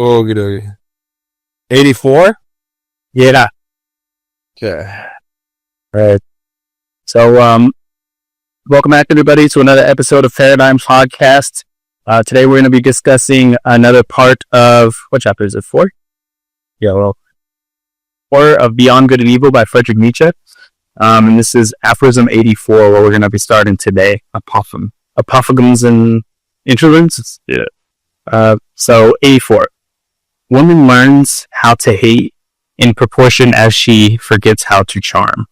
Okie dokie. 84? Yeah. Okay. All right. So, welcome back, everybody, to another episode of Paradyme Podcast. Today, we're going to be discussing another part of, what chapter is it? 4? Yeah, well, 4 of Beyond Good and Evil by Friedrich Nietzsche. And this is Aphorism 84, where we're going to be starting today. Apophthegms and interludes? Yeah. So, 84. Woman learns how to hate in proportion as she forgets how to charm.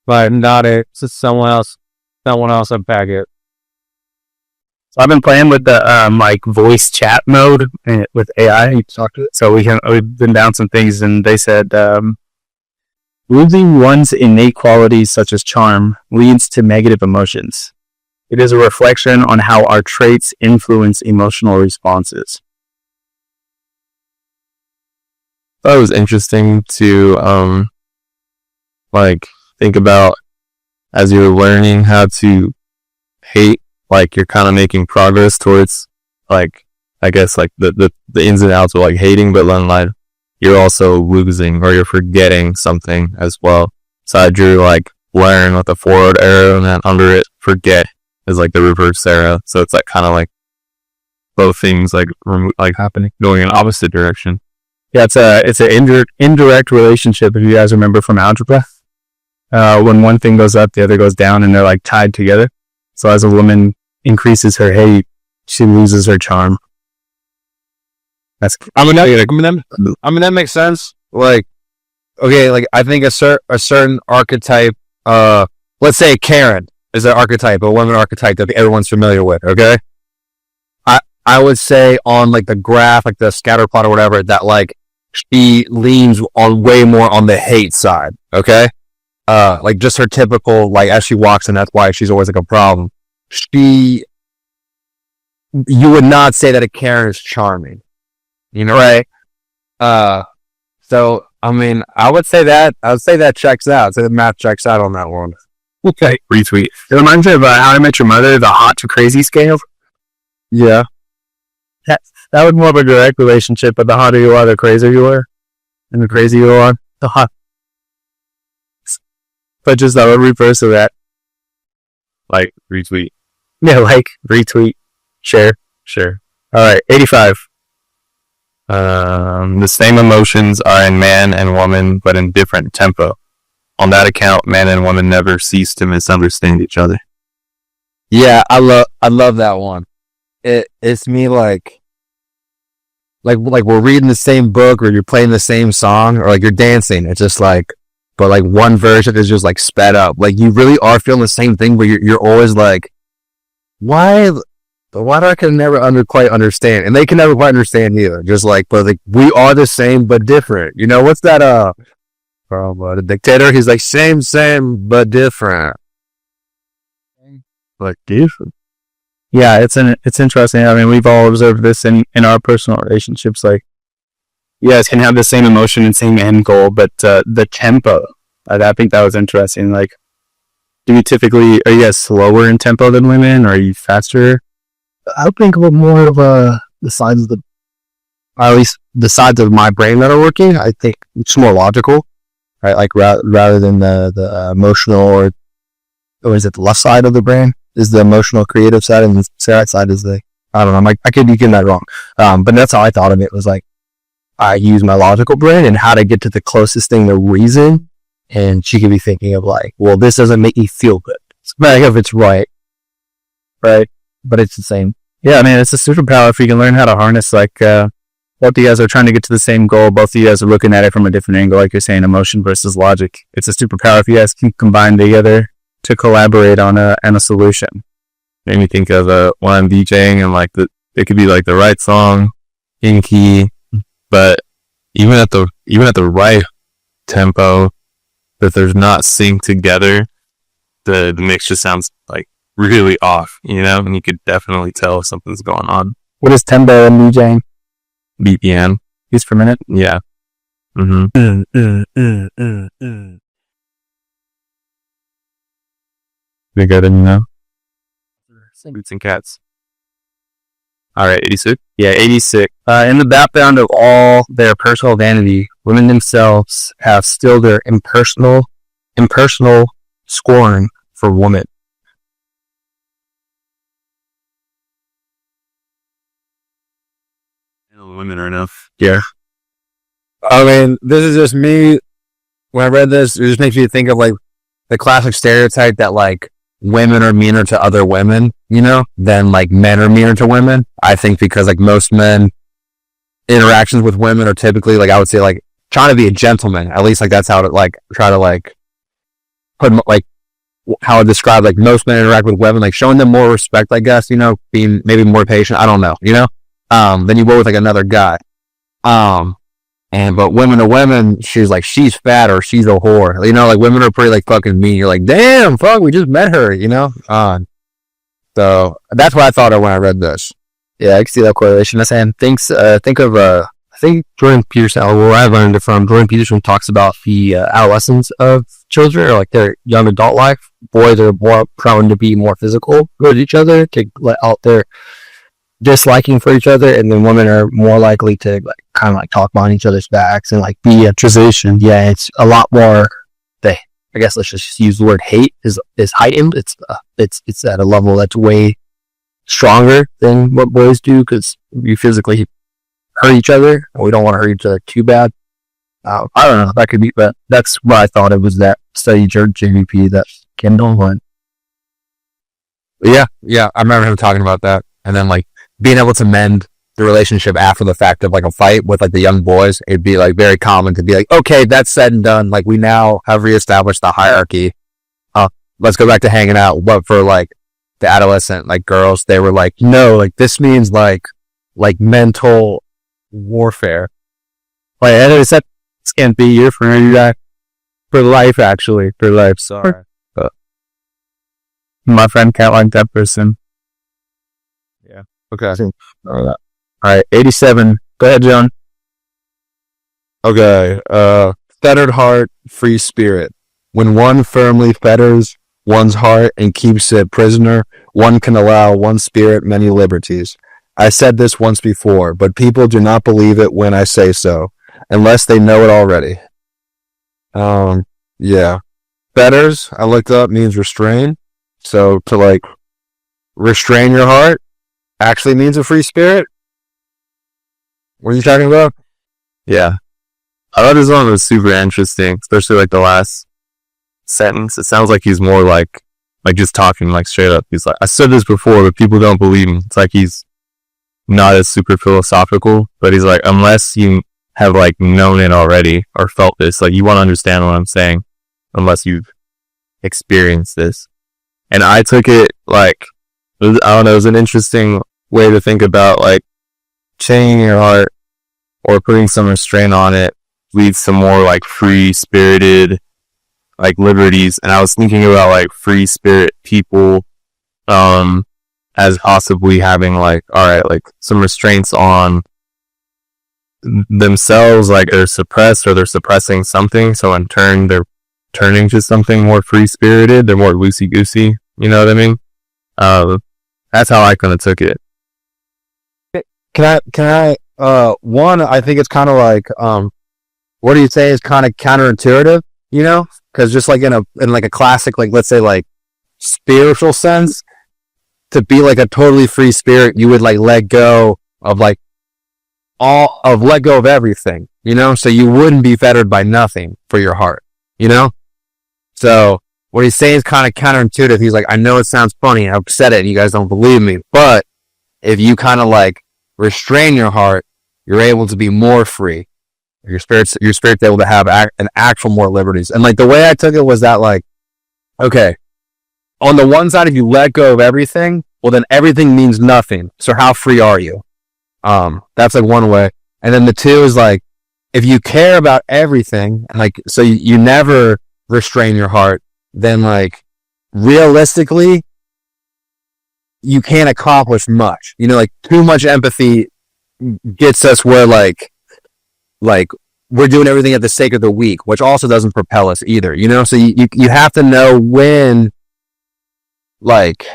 But not it. It's someone else unpack it. So I've been playing with the voice chat mode with AI. You talk to it. So we've been down some things, and they said losing one's innate qualities such as charm leads to negative emotions. It is a reflection on how our traits influence emotional responses. That was interesting to think about as you're learning how to hate. Like, you're kind of making progress towards the ins and outs of hating, but then you're also losing or you're forgetting something as well. So you're learn with the forward arrow, and then under it forget is the reverse arrow. So it's kind of both things happening, going in opposite direction. Yeah, it's an indirect relationship, if you guys remember from algebra. When one thing goes up, the other goes down, and they're tied together. So as a woman increases her hate, she loses her charm. That makes sense. I think a certain archetype, let's say Karen is an archetype, a woman archetype that everyone's familiar with. Okay, I would say on the graph, the scatter plot or whatever, that she leans on way more on the hate side. Okay, just her typical as she walks in, that's why she's always a problem. You would not say that a Karen is charming, right? So I mean, I would say that checks out. So the math checks out on that one. Okay, retweet. It reminds me of How I Met Your Mother, the hot to crazy scale. Yeah, that was more of a direct relationship, but the hotter you are, the crazier you are, and the crazier you are, the hot. But just the reverse of that. Retweet. Yeah, retweet, share. All right, 85. The same emotions are in man and woman, but in different tempo. On that account, man and woman never cease to misunderstand each other. Yeah, I love that one. It's me we're reading the same book, or you're playing the same song, or you're dancing. It's just but one version is just sped up. You really are feeling the same thing, but you're always why do I can never quite understand? And they can never quite understand either. Just but we are the same but different. What's that from The Dictator? He's same but different. Different. Yeah, it's interesting. I mean, we've all observed this in our personal relationships. You guys can have the same emotion and same end goal, but the tempo, I think that was interesting. Are you guys slower in tempo than women, or are you faster? I think of more of the sides of at least the sides of my brain that are working. I think it's more logical, right? Rather than the emotional, or is it the left side of the brain is the emotional creative side, and the right side is I don't know. I could be getting that wrong. But that's how I thought of it. Was I use my logical brain and how to get to the closest thing to reason. And she could be thinking of well, this doesn't make me feel good. If it's right? But it's the same. Yeah, I mean, it's a superpower if you can learn how to harness both of you guys are trying to get to the same goal. Both of you guys are looking at it from a different angle, like you're saying, emotion versus logic. It's a superpower if you guys can combine together to collaborate on a solution. Made me think of when I'm DJing, and it could be the right song in key, but even at the right tempo, that there's not synced together, the mix just sounds really off, and you could definitely tell if something's going on. What is tempo in DJing? BPM. Beats per minute? Yeah. Think I didn't know. Boots and cats. All right, 86. Yeah, 86. In the background of all their personal vanity, women themselves have still their impersonal scorn for women. Women are enough. Yeah. I mean, this is just me. When I read this, it just makes me think of like the classic stereotype that like women are meaner to other women, you know, than like men are meaner to women. I think because like most men interactions with women are typically like, I would say like trying to be a gentleman. At least like that's how to like try to like put like how I describe like most men interact with women, like showing them more respect, I guess, you know, being maybe more patient. I don't know, you know, than you would with like another guy. But women to women, she's like, she's fat or she's a whore. You know, like women are pretty like fucking mean. You're like, damn, fuck, we just met her, you know? So that's what I thought of when I read this. Yeah, I can see that correlation. That's saying I think Jordan Peterson, where I learned it from, Jordan Peterson talks about the adolescence of children, or like their young adult life. Boys are more prone to be more physical with each other, to let out their disliking for each other, and then women are more likely to like kind of like talk behind each other's backs and like be a transition. Yeah, it's a lot more. I guess let's just use the word hate is heightened. It's at a level that's way stronger than what boys do, because you physically hurt each other, and we don't want to hurt each other too bad. I don't know. That could be, but that's what I thought it was. That study JVP that Kendall went. Yeah, I remember him talking about that, and then like being able to mend the relationship after the fact of like a fight with like the young boys. It'd be like very common to be like, okay, that's said and done. Like we now have reestablished the hierarchy. Let's go back to hanging out. But for like the adolescent like girls, they were like, no, like this means like mental warfare. Like I said, this can't be your friend. For life, actually, for life. Sorry, but my friend can't like that person. Yeah. Okay. All right, 87. Go ahead, John. Okay. Fettered heart, free spirit. When one firmly fetters one's heart and keeps it prisoner, one can allow one spirit many liberties. I said this once before, but people do not believe it when I say so, unless they know it already. Yeah. Fetters, I looked up, means restrain. So to like restrain your heart actually means a free spirit. What are you talking about? Yeah. I thought this one was super interesting, especially like the last sentence. It sounds like he's more like just talking like straight up. He's like, I said this before, but people don't believe me. It's like he's not as super philosophical, but he's like, unless you have like known it already or felt this, like you want to understand what I'm saying, unless you've experienced this. And I took it like, I don't know, it was an interesting way to think about like chaining your heart or putting some restraint on it leads to more like free spirited like liberties. And I was thinking about like free spirit people as possibly having like, all right, like some restraints on themselves, like they're suppressed or they're suppressing something, so in turn they're turning to something more free spirited, they're more loosey goosey, you know what I mean? That's how I kind of took it. Can I one, I think it's kind of like what do you say is kind of counterintuitive, you know, because just like in like a classic, like let's say like spiritual sense, to be like a totally free spirit, you would like let go of like let go of everything, you know, so you wouldn't be fettered by nothing for your heart, you know. So what he's saying is kind of counterintuitive. He's like, I know it sounds funny, I've said it and you guys don't believe me, but if you kind of like restrain your heart, you're able to be more free. Your spirit's able to have an actual more liberties. And like the way I took it was that like, okay, on the one side, if you let go of everything, well then everything means nothing. So how free are you? That's like one way. And then the two is like, if you care about everything, and like, so you never restrain your heart, then like realistically, you can't accomplish much. You know, like too much empathy gets us where like we're doing everything at the sake of the weak, which also doesn't propel us either, you know? So you have to know when, like,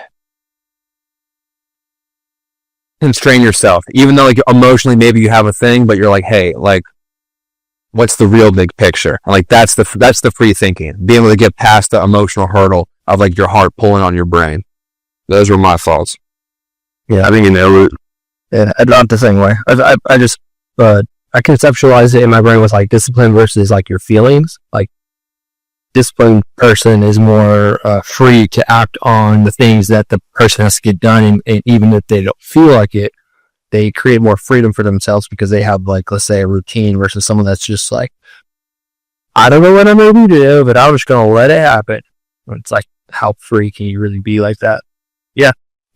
constrain yourself, even though like emotionally maybe you have a thing, but you're like, hey, like, what's the real big picture? And like that's the free thinking, being able to get past the emotional hurdle of like your heart pulling on your brain. Those were my thoughts. Yeah, I think you nailed it. yeah, not the same way. I just I conceptualize it in my brain with like discipline versus like your feelings. Like disciplined person is more free to act on the things that the person has to get done, and even if they don't feel like it, they create more freedom for themselves because they have like, let's say, a routine versus someone that's just like, I don't know what I'm going to do, but I'm just going to let it happen. It's like, how free can you really be like that?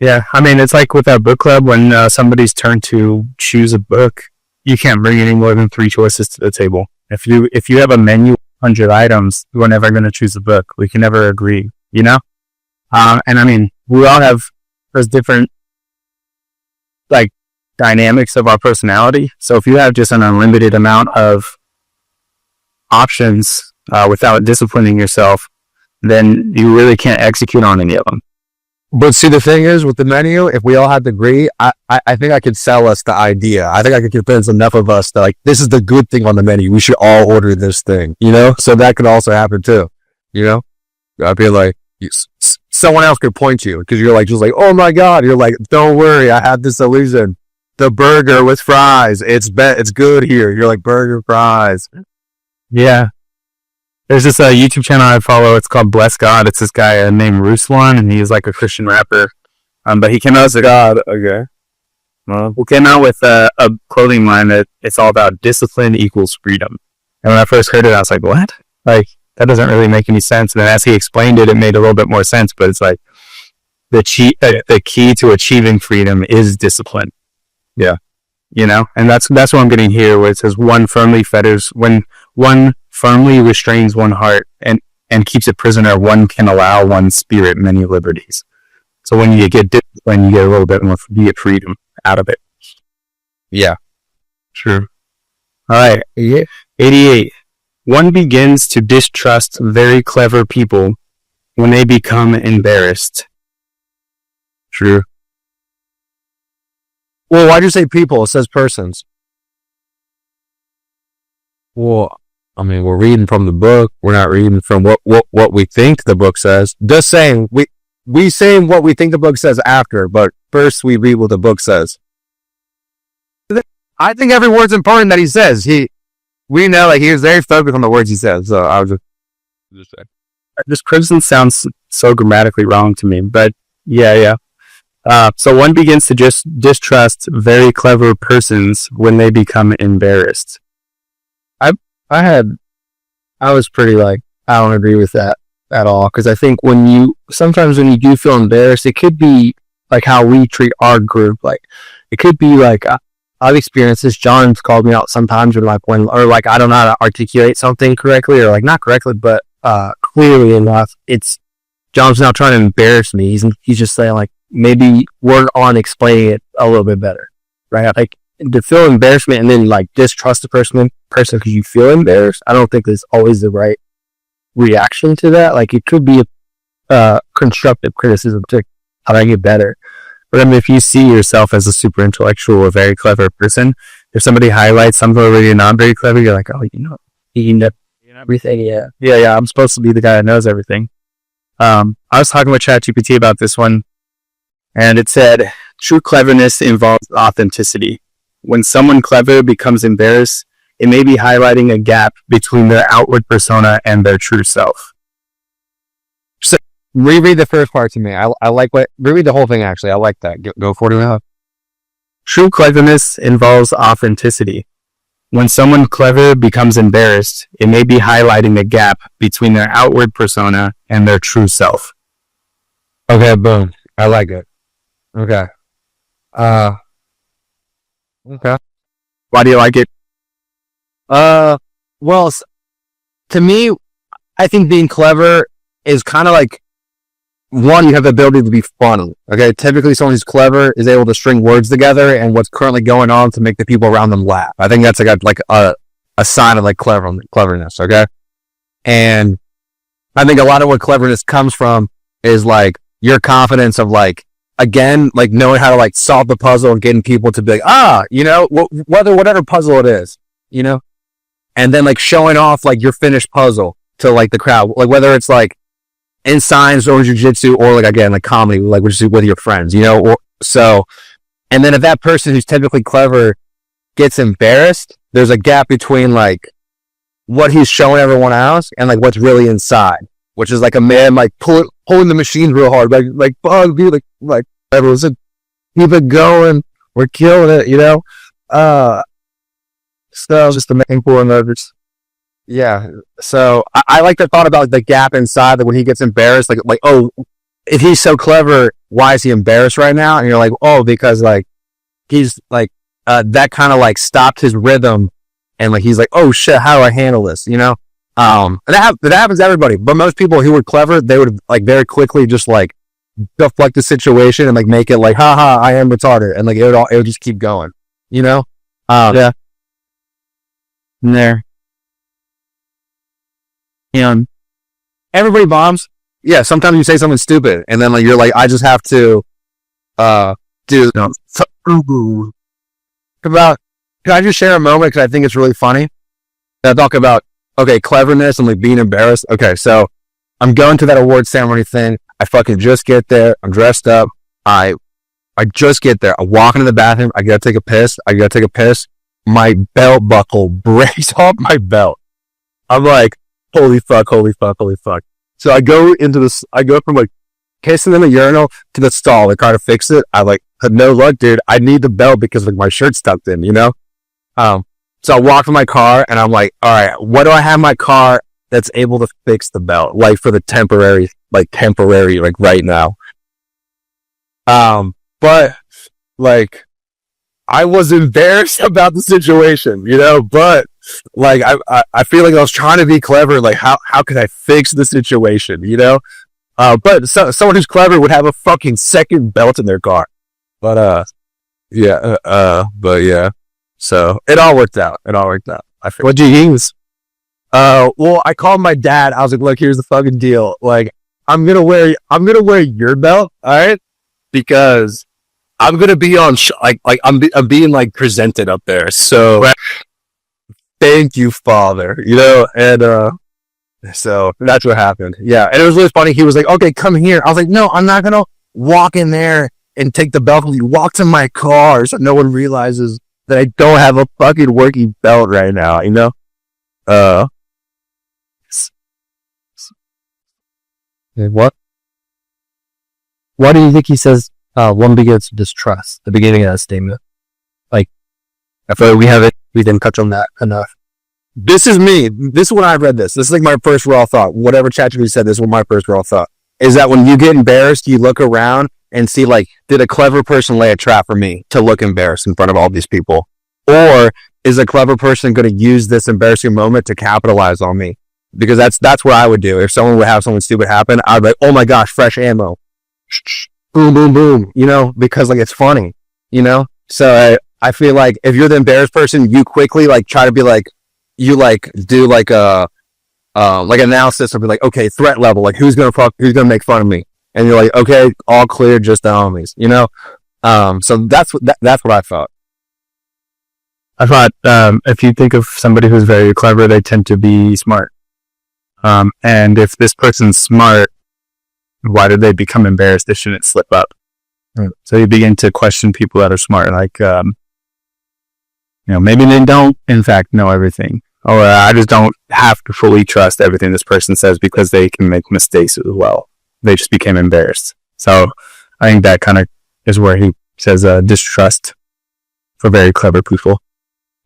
Yeah, I mean, it's like with our book club, when somebody's turn to choose a book, you can't bring any more than 3 choices to the table. If you have a menu of 100 items, we're never going to choose a book. We can never agree, you know? And I mean, we all have those different, like, dynamics of our personality. So if you have just an unlimited amount of options without disciplining yourself, then you really can't execute on any of them. But see, the thing is with the menu, if we all had to agree, I think I could sell us the idea. I think I could convince enough of us that like, this is the good thing on the menu. We should all order this thing, you know? So that could also happen too, you know? I'd be like, someone else could point to you because you're like, just like, oh my God. You're like, don't worry. I had this illusion. The burger with fries. It's good here. You're like, burger, fries. Yeah. There's this YouTube channel I follow. It's called Bless God. It's this guy named Ruslan, and he's like a Christian rapper. But he came out with God. Okay. He came out with a clothing line that it's all about discipline equals freedom. And when I first heard it, I was like, what? Like, that doesn't really make any sense. And then as he explained it, it made a little bit more sense. But it's like the key to achieving freedom is discipline. Yeah. You know, and that's what I'm getting here, where it says one firmly restrains one heart and keeps a prisoner, one can allow one's spirit many liberties. So when you get discipline, you get a little bit more, you get freedom out of it. Yeah. True. All right. 88. One begins to distrust very clever people when they become embarrassed. True. Well, why'd you say people? It says persons. Well, I mean, we're reading from the book. We're not reading from what we think the book says. Just saying, we saying what we think the book says after, but first we read what the book says. I think every word's important that he says. We know, like, he was very focused on the words he says. So I was just saying. This criticism sounds so grammatically wrong to me, but yeah. So one begins to just distrust very clever persons when they become embarrassed. I was pretty like, I don't agree with that at all. Cause I think sometimes when you do feel embarrassed, it could be like how we treat our group. Like it could be like, I've experienced this. John's called me out sometimes or like, I don't know how to articulate something correctly or like not correctly, but, clearly enough. John's not trying to embarrass me. He's just saying like, maybe work on explaining it a little bit better. Right. Like, to feel embarrassment and then like distrust the person because you feel embarrassed, I don't think is always the right reaction to that. Like it could be a constructive criticism to how do I get better. But I mean, if you see yourself as a super intellectual or very clever person, if somebody highlights something already not very clever, you're like, oh, you know everything. Yeah. I'm supposed to be the guy that knows everything. I was talking with ChatGPT about this one, and it said true cleverness involves authenticity. When someone clever becomes embarrassed, it may be highlighting a gap between their outward persona and their true self. So, reread the first part to me. I like reread the whole thing, actually. I like that. Go for it. True cleverness involves authenticity. When someone clever becomes embarrassed, it may be highlighting a gap between their outward persona and their true self. Okay, boom. I like it. Okay. Okay. Why do you like it? Well, to me, I think being clever is kind of like, one, you have the ability to be funny. Okay. Typically someone who's clever is able to string words together and what's currently going on to make the people around them laugh. I think that's like a sign of like cleverness. Okay. And I think a lot of what cleverness comes from is like your confidence of like, again, like knowing how to like solve the puzzle and getting people to be like, whatever puzzle it is, and then like showing off like your finished puzzle to like the crowd, like whether it's like in science or jiu-jitsu or like again like comedy, like with your friends, and then if that person who's technically clever gets embarrassed, there's a gap between like what he's showing everyone else and like what's really inside, which is like a man like pulling the machines real hard, like bug, dude, like everyone's like, keep it going, we're killing it, So just the main core nervous. Yeah. So I like the thought about the gap inside that when he gets embarrassed, like, oh, if he's so clever, why is he embarrassed right now? And you're like, oh, because like he's like that kind of like stopped his rhythm, and like he's like, oh shit, how do I handle this? And that happens to everybody. But most people who were clever, they would like very quickly just like deflect the situation and like make it like, haha, I am retarded, and like it would just keep going. Yeah. In there. And Everybody bombs. Yeah, sometimes you say something stupid, and then like you're like, I just have to do about. Can I just share a moment because I think it's really funny? I talk about cleverness and like being embarrassed. Okay, so I'm going to that award ceremony thing. I fucking just get there. I'm dressed up. I just get there. I walk into the bathroom. I gotta take a piss. My belt buckle breaks off my belt. I'm like, holy fuck. So I go from like kissing in the urinal to the stall to try to fix it. I like had no luck, dude. I need the belt because like my shirt's tucked in, So I walk to my car and I'm like, all right, what do I have in my car that's able to fix the belt? Like for the temporary, like right now. But like I was embarrassed about the situation, but like I feel like I was trying to be clever. Like how could I fix the situation, but someone who's clever would have a fucking second belt in their car. But yeah. So it all worked out. What'd you use? Well, I called my dad. I was like, look, here's the fucking deal. Like, I'm gonna wear your belt, all right? Because I'm gonna be on I'm being like presented up there. So thank you, Father. And so that's what happened. Yeah, and it was really funny. He was like, okay, come here. I was like, no, I'm not gonna walk in there and take the belt. He walked to my car so no one realizes that I don't have a fucking working belt right now, What? Why do you think he says one begins to distrust? The beginning of that statement. Like, I feel like we didn't touch on that enough. This is me. This is when I read this. This is like my first raw thought. Whatever ChatGPT said, this was my first raw thought. Is that when you get embarrassed, you look around and see like, did a clever person lay a trap for me to look embarrassed in front of all these people? Or is a clever person going to use this embarrassing moment to capitalize on me? Because that's what I would do. If someone would have something stupid happen, I'd be like, oh my gosh, fresh ammo. Boom, boom, boom, because like it's funny, So I feel like if you're the embarrassed person, you quickly like try to be like, you like do like a like analysis or be like, okay, threat level, like who's gonna make fun of me? And you're like, okay, all clear, just the homies, So that's what I thought. I thought if you think of somebody who's very clever, they tend to be smart. And if this person's smart, why did they become embarrassed? They shouldn't slip up. Right. So you begin to question people that are smart, like, maybe they don't, in fact, know everything. Or I just don't have to fully trust everything this person says because they can make mistakes as well. They just became embarrassed. So I think that kind of is where he says distrust for very clever people.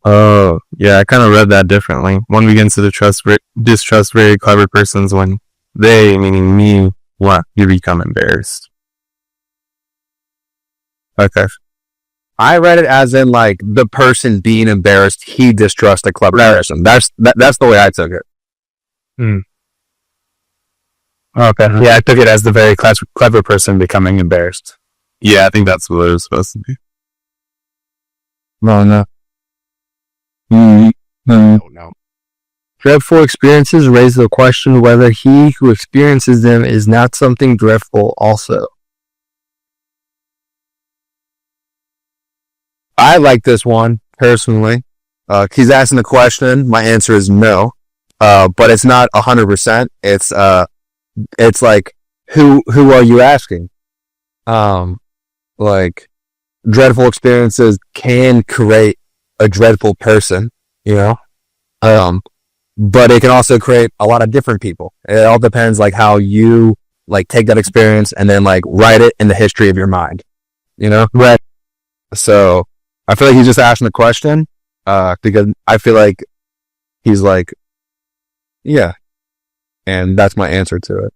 Oh, yeah, I kind of read that differently. One begins to distrust very clever persons when they, meaning me, you become embarrassed. Okay. I read it as in like the person being embarrassed, he distrusts a clever person. That's the way I took it. Okay. Yeah, I took it as the very clever person becoming embarrassed. Yeah, I think that's what it was supposed to be. No. No. Dreadful experiences raise the question whether he who experiences them is not something dreadful also. I like this one personally. He's asking the question. My answer is no. But it's not 100%. It's like, who are you asking? Like, dreadful experiences can create a dreadful person, you know? But it can also create a lot of different people. It all depends, like, how you, like, take that experience and then, like, write it in the history of your mind, you know? Right. So, I feel like he's just asking the question, because I feel like he's like, yeah. And that's my answer to it.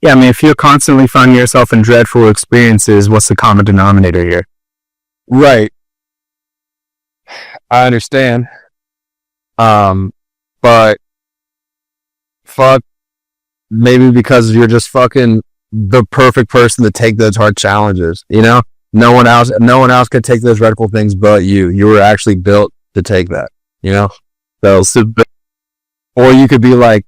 Yeah, I mean, if you're constantly finding yourself in dreadful experiences, what's the common denominator here? Right. I understand. But fuck, maybe because you're just fucking the perfect person to take those hard challenges, you know? No one else could take those dreadful things but you. You were actually built to take that, you know? So or you could be like,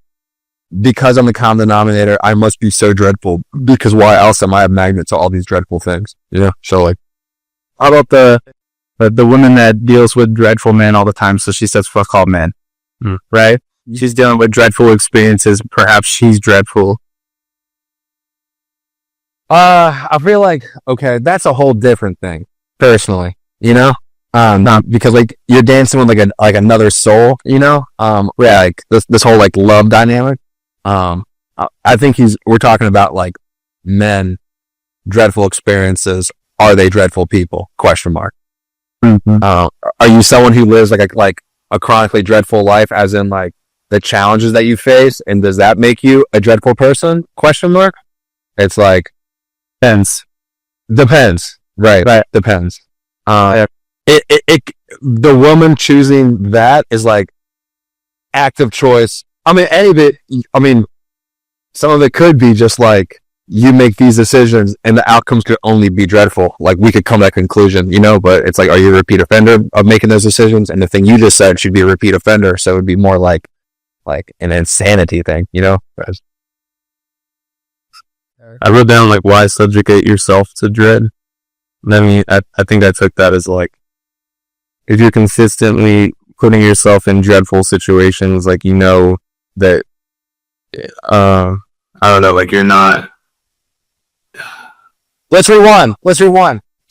because I'm the common denominator, I must be so dreadful, because why else am I a magnet to all these dreadful things? You know? So like, How about the woman that deals with dreadful men all the time? So she says, fuck all men, right? She's dealing with dreadful experiences. Perhaps she's dreadful. I feel like, okay, that's a whole different thing, personally, you know? Because like, you're dancing with like another soul, you know? Yeah, like this whole like love dynamic. I think we're talking about like men, dreadful experiences. Are they dreadful people? Question mark. Mm-hmm. Are you someone who lives like a chronically dreadful life, as in like the challenges that you face, and does that make you a dreadful person? Question mark. It's like, Depends. Right. Depends. The woman choosing that is like active choice. I mean, some of it could be just like, you make these decisions and the outcomes could only be dreadful. Like, we could come to that conclusion, you know, but it's like, are you a repeat offender of making those decisions? And the thing you just said should be a repeat offender. So it would be more like an insanity thing, you know? I wrote down like, why subjugate yourself to dread? And I mean, I think I took that as like, if you're consistently putting yourself in dreadful situations, like, you know that, I don't know, like, you're not. Let's rewind.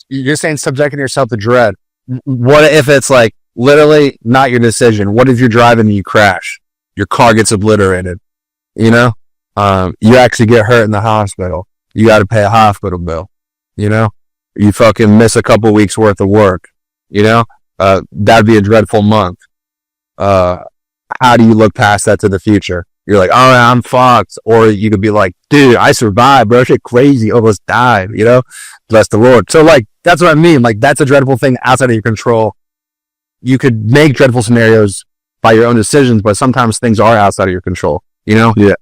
You're saying subjecting yourself to dread. What if it's like literally not your decision? What if you're driving and you crash? Your car gets obliterated, you know? You actually get hurt in the hospital. You got to pay a hospital bill, you know? You fucking miss a couple weeks worth of work, you know? That'd be a dreadful month. How do you look past that to the future? You're like, oh, I'm fucked. Or you could be like, dude, I survived, bro. Shit crazy. Almost died, you know? Bless the Lord. So like, that's what I mean. Like, that's a dreadful thing outside of your control. You could make dreadful scenarios by your own decisions, but sometimes things are outside of your control, you know? Yeah.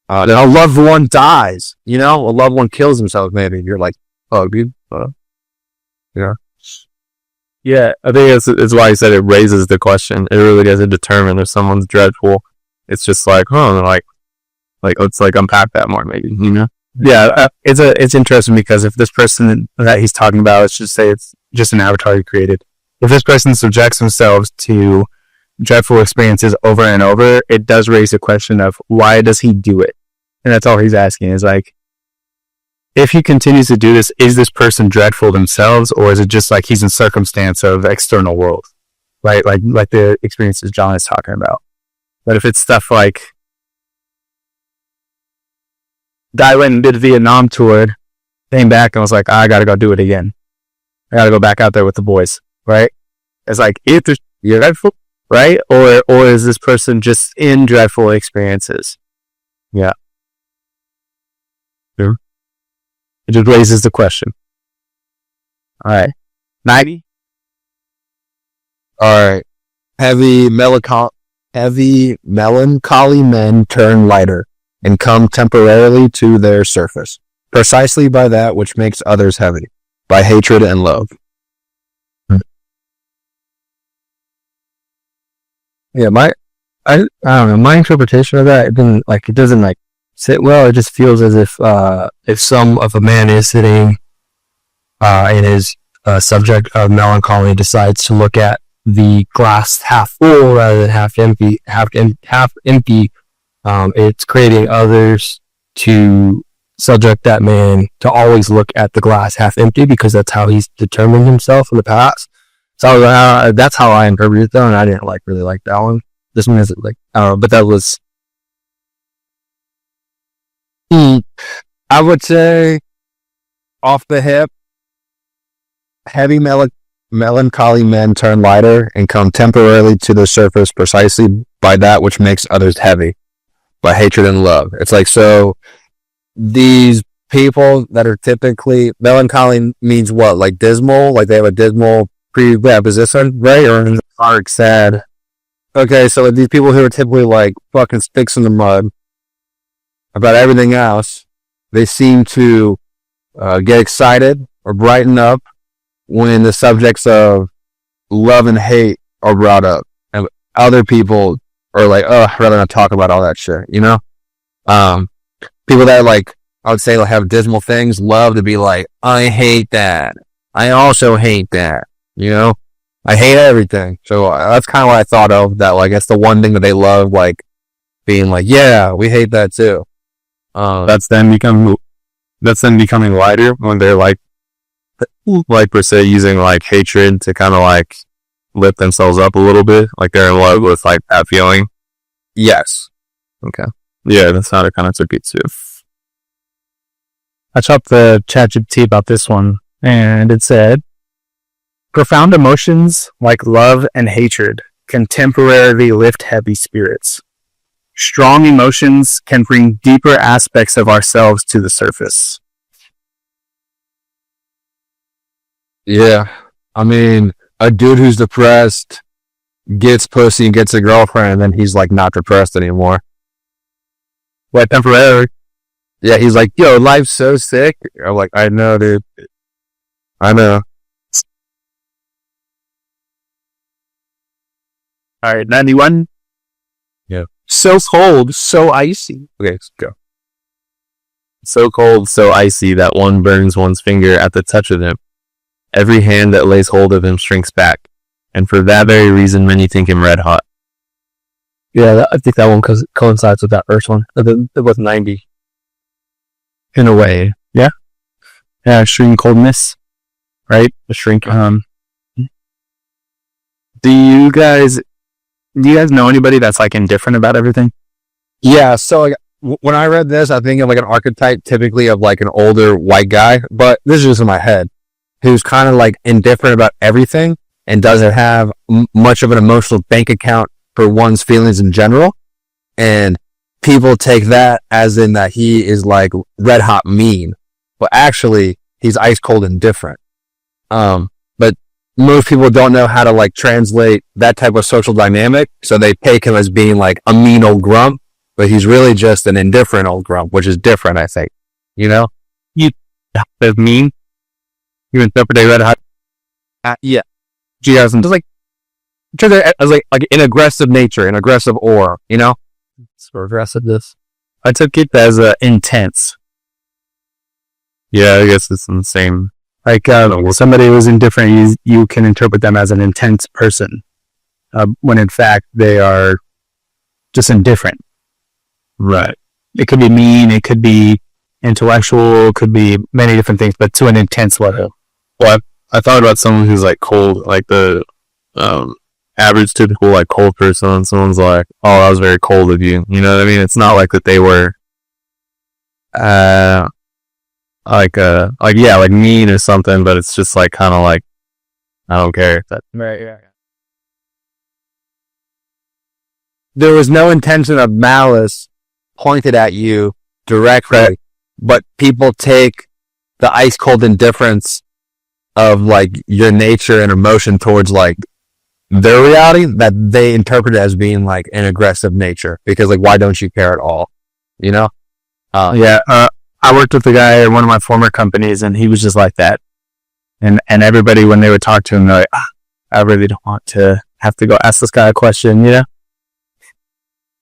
Then a loved one dies, you know? A loved one kills himself, maybe. You're like, oh, dude. Yeah. Yeah, I think it's why I said it raises the question. It really doesn't determine if someone's dreadful. It's just like, like let's like unpack that more, maybe, you know? Yeah, it's interesting because if this person that he's talking about, let's just say it's just an avatar he created. If this person subjects themselves to dreadful experiences over and over, it does raise the question of why does he do it? And that's all he's asking is like, if he continues to do this, is this person dreadful themselves, or is it just like he's in circumstance of the external world, right? Like the experiences John is talking about. But if it's stuff like, guy went and did a Vietnam tour, came back and was like, I gotta go do it again. I gotta go back out there with the boys, right? It's like, either you're dreadful, right? Or is this person just in dreadful experiences? Yeah. Sure. It just raises the question. All right. 90? All right. Heavy melancholy men turn lighter and come temporarily to their surface, precisely by that which makes others heavy, by hatred and love. Yeah, I don't know. My interpretation of that, it doesn't like sit well. It just feels as if some of a man is sitting in his subject of melancholy decides to look at the glass half full rather than half empty, it's creating others to subject that man to always look at the glass half empty because that's how he's determined himself in the past. So that's how I interpreted it though, and I didn't really like that one. This one isn't like, but that was. I would say, off the hip, heavy melancholy men turn lighter and come temporarily to the surface precisely by that which makes others heavy, by hatred and love. It's like, so these people that are typically, melancholy means what? Like dismal? Like they have a dismal preposition, right? Or Dark, sad. okay, so these people who are typically like fucking sticks in the mud about everything else, they seem to get excited or brighten up when the subjects of love and hate are brought up. And other people are like, oh, I'd rather not talk about all that shit, you know? People that like, I would say like have dismal things love to be like, I hate that. I also hate that, you know? I hate everything. So that's kind of what I thought of, that like, it's the one thing that they love, like being like, yeah, we hate that too. That's then becoming lighter when they're like per se using like hatred to kind of like lift themselves up a little bit, like they're in love with like that feeling. Yes. Okay. Yeah, that's how it kind of took it to. I chopped the ChatGPT about this one, and it said, profound emotions like love and hatred can temporarily lift heavy spirits. Strong emotions can bring deeper aspects of ourselves to the surface. Yeah. I mean, a dude who's depressed gets pussy and gets a girlfriend, and then he's like not depressed anymore. What, temporarily? Yeah, he's like, yo, life's so sick. I'm like, I know, dude. I know. All right, 91. Yeah. So cold, so icy. Okay, let's go. So cold, so icy that one burns one's finger at the touch of him. Every hand that lays hold of him shrinks back, and for that very reason many think him red hot. Yeah, I think that one coincides with that first one. It was 90. In a way, yeah. Yeah, extreme coldness, right? A shrink. Do you guys know anybody that's like indifferent about everything? Yeah, so like, when I read this, I think of like an archetype typically of like an older white guy, but this is just in my head, who's kind of like indifferent about everything and doesn't have much of an emotional bank account for one's feelings in general. And people take that as in that he is like red hot mean, but actually he's ice cold indifferent. But most people don't know how to like translate that type of social dynamic, so they take him as being like a mean old grump, but he's really just an indifferent old grump, which is different, I think. You know? You as mean? You interpret a red hot? Yeah. Just like As like an aggressive nature, an aggressive aura, you know? So aggressiveness. I took it as intense. Yeah, I guess it's the same. Like somebody who's indifferent, you can interpret them as an intense person, when in fact they are just indifferent. Right. It could be mean, it could be intellectual, it could be many different things, but to an intense level. Well, I thought about someone who's like cold, like the average typical like cold person. Someone's like, "Oh, that was very cold of you." You know what I mean? It's not like that they were like mean or something, but it's just like kind of like, I don't care. That Right, yeah. There was no intention of malice pointed at you directly, right, but people take the ice cold indifference of like your nature and emotion towards like their reality that they interpret it as being like an aggressive nature, because like, why don't you care at all? You know? I worked with a guy at one of my former companies, and he was just like that. And everybody, when they would talk to him, they're like, I really don't want to have to go ask this guy a question, you know?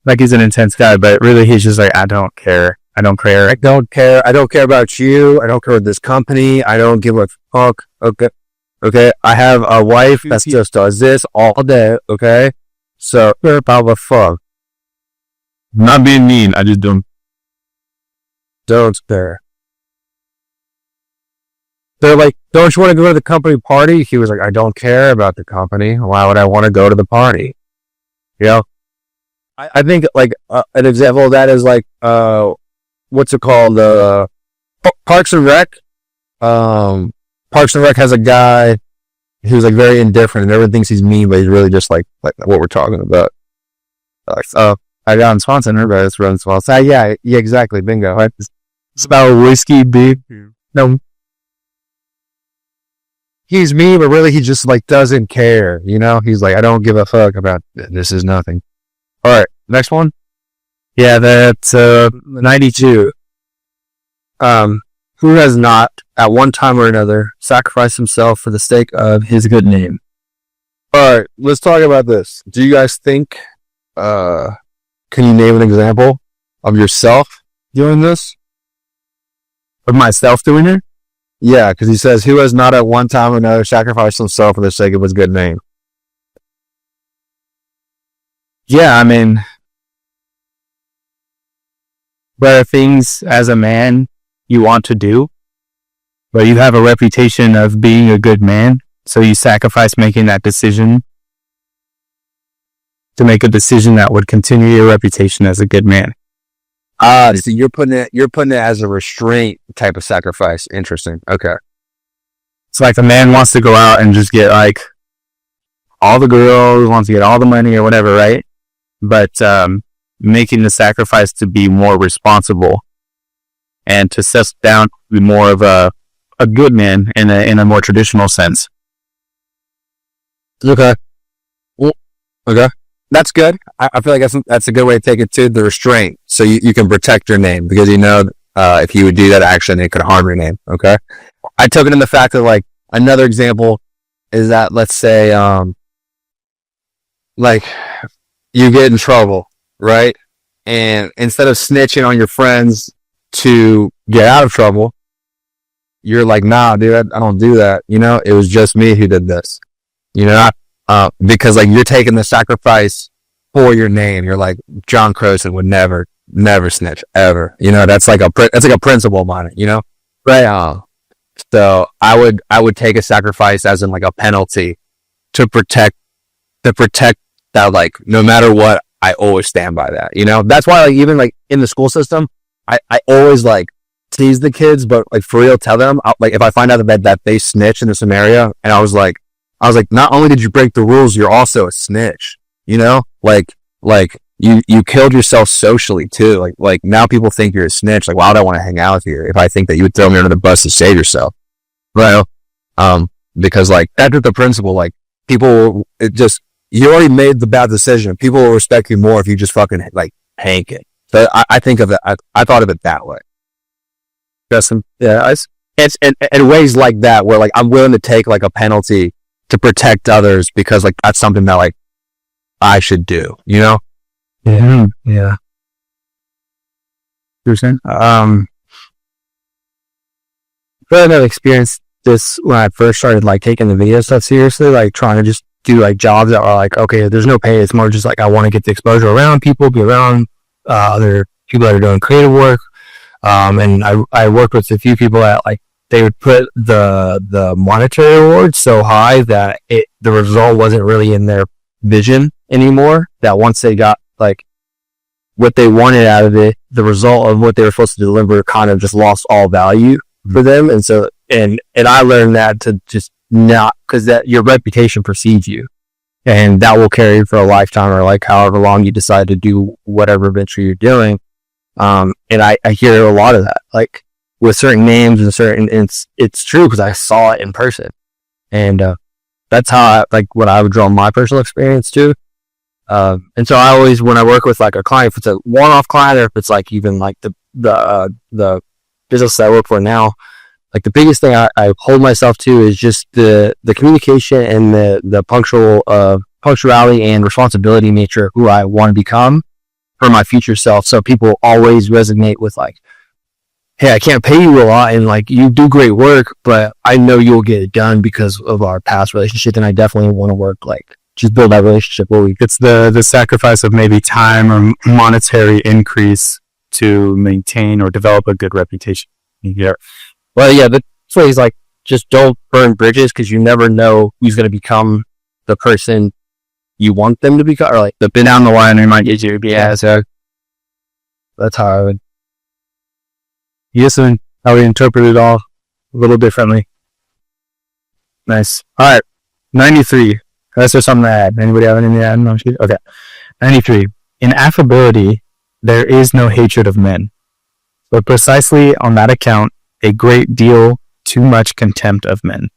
Like he's an intense guy, but really he's just like, I don't care. I don't care. I don't care. I don't care about you. I don't care about this company. I don't give a fuck. Okay. Okay, I have a wife that just does this all day. Okay, so about the fuck. I'm not being mean. I just don't. Care. They're like, don't you want to go to the company party? He was like, I don't care about the company. Why would I want to go to the party? You know, I think like an example of that is like, what's it called? Parks and Rec. Parks and Rec has a guy who's like very indifferent and everyone thinks he's mean, but he's really just like what we're talking about. I got him sponsored, everybody's running sponsored. Yeah, exactly. Bingo. It's about whiskey, big. No. He's mean, but really he just like doesn't care. You know, he's like, I don't give a fuck about this. Is nothing. All right, next one. Yeah, that's 92. Who has not, at one time or another, sacrificed himself for the sake of his good name? All right, let's talk about this. Do you guys think, can you name an example of yourself doing this? Of myself doing it? Yeah, because he says, who has not at one time or another sacrificed himself for the sake of his good name? Yeah, I mean, there are things as a man you want to do, but you have a reputation of being a good man, so you sacrifice making that decision to make a decision that would continue your reputation as a good man. So you're putting it as a restraint type of sacrifice. Interesting. Okay. It's like a man wants to go out and just get like all the girls, wants to get all the money or whatever, right? But making the sacrifice to be more responsible and to settle down to be more of a good man in a more traditional sense. Okay. Well, okay. That's good. I feel like that's a good way to take it too. The restraint, so you can protect your name because you know if you would do that action, it could harm your name. Okay. I took it in the fact that like another example is that let's say like you get in trouble, right? And instead of snitching on your friends to get out of trouble, you're like, nah, dude, I don't do that. You know, it was just me who did this. You know. Because like you're taking the sacrifice for your name. You're like, John Croson would never snitch ever. You know, that's like a principle of mine, you know? Right. So I would take a sacrifice as in like a penalty to protect that, like, no matter what, I always stand by that, you know? That's why like even like in the school system, I always like tease the kids, but like for real, tell them like if I find out that they snitch in this area, and I was like, not only did you break the rules, you're also a snitch, you know? Like you killed yourself socially too. Like now people think you're a snitch. Like, why would I want to hang out with you if I think that you would throw me under the bus to save yourself? Right. Because like that's the principle. Like people, you already made the bad decision. People will respect you more if you just fucking like hank it. So I think of it, I thought of it that way. Justin. Yeah. It's in ways like that where like I'm willing to take like a penalty to protect others because like that's something that like I should do, you know? Yeah. Yeah. You're saying? I feel like I've experienced this when I first started like taking the video stuff seriously, like trying to just do like jobs that are like, okay, there's no pay. It's more just like I want to get the exposure around people, be around other people that are doing creative work. And I worked with a few people that like they would put the monetary reward so high that the result wasn't really in their vision anymore. That once they got like what they wanted out of it, the result of what they were supposed to deliver kind of just lost all value for them. And so, and I learned that to just not, because that your reputation precedes you, and that will carry for a lifetime or like however long you decide to do whatever venture you're doing. And I hear a lot of that, like with certain names and it's true because I saw it in person, and that's how what I would draw my personal experience to. And so I always, when I work with like a client, if it's a one-off client or if it's like even like the business that I work for now, like the biggest thing I hold myself to is just the communication and the punctuality and responsibility nature of who I want to become for my future self. So people always resonate with like, hey, I can't pay you a lot and like you do great work, but I know you'll get it done because of our past relationship. And I definitely want to work, like just build that relationship where we It's the sacrifice of maybe time or monetary increase to maintain or develop a good reputation. Yeah. Well, yeah, the phrase like just don't burn bridges because you never know who's going to become the person you want them to become, or like The been down the line, they might get you. yeah. So that's how I would. Yes, and how we interpret it all a little differently. Nice. All right. 93. Unless there's something to add. Anybody have anything to add? No, okay. 93. In affability, there is no hatred of men, but precisely on that account, a great deal too much contempt of men.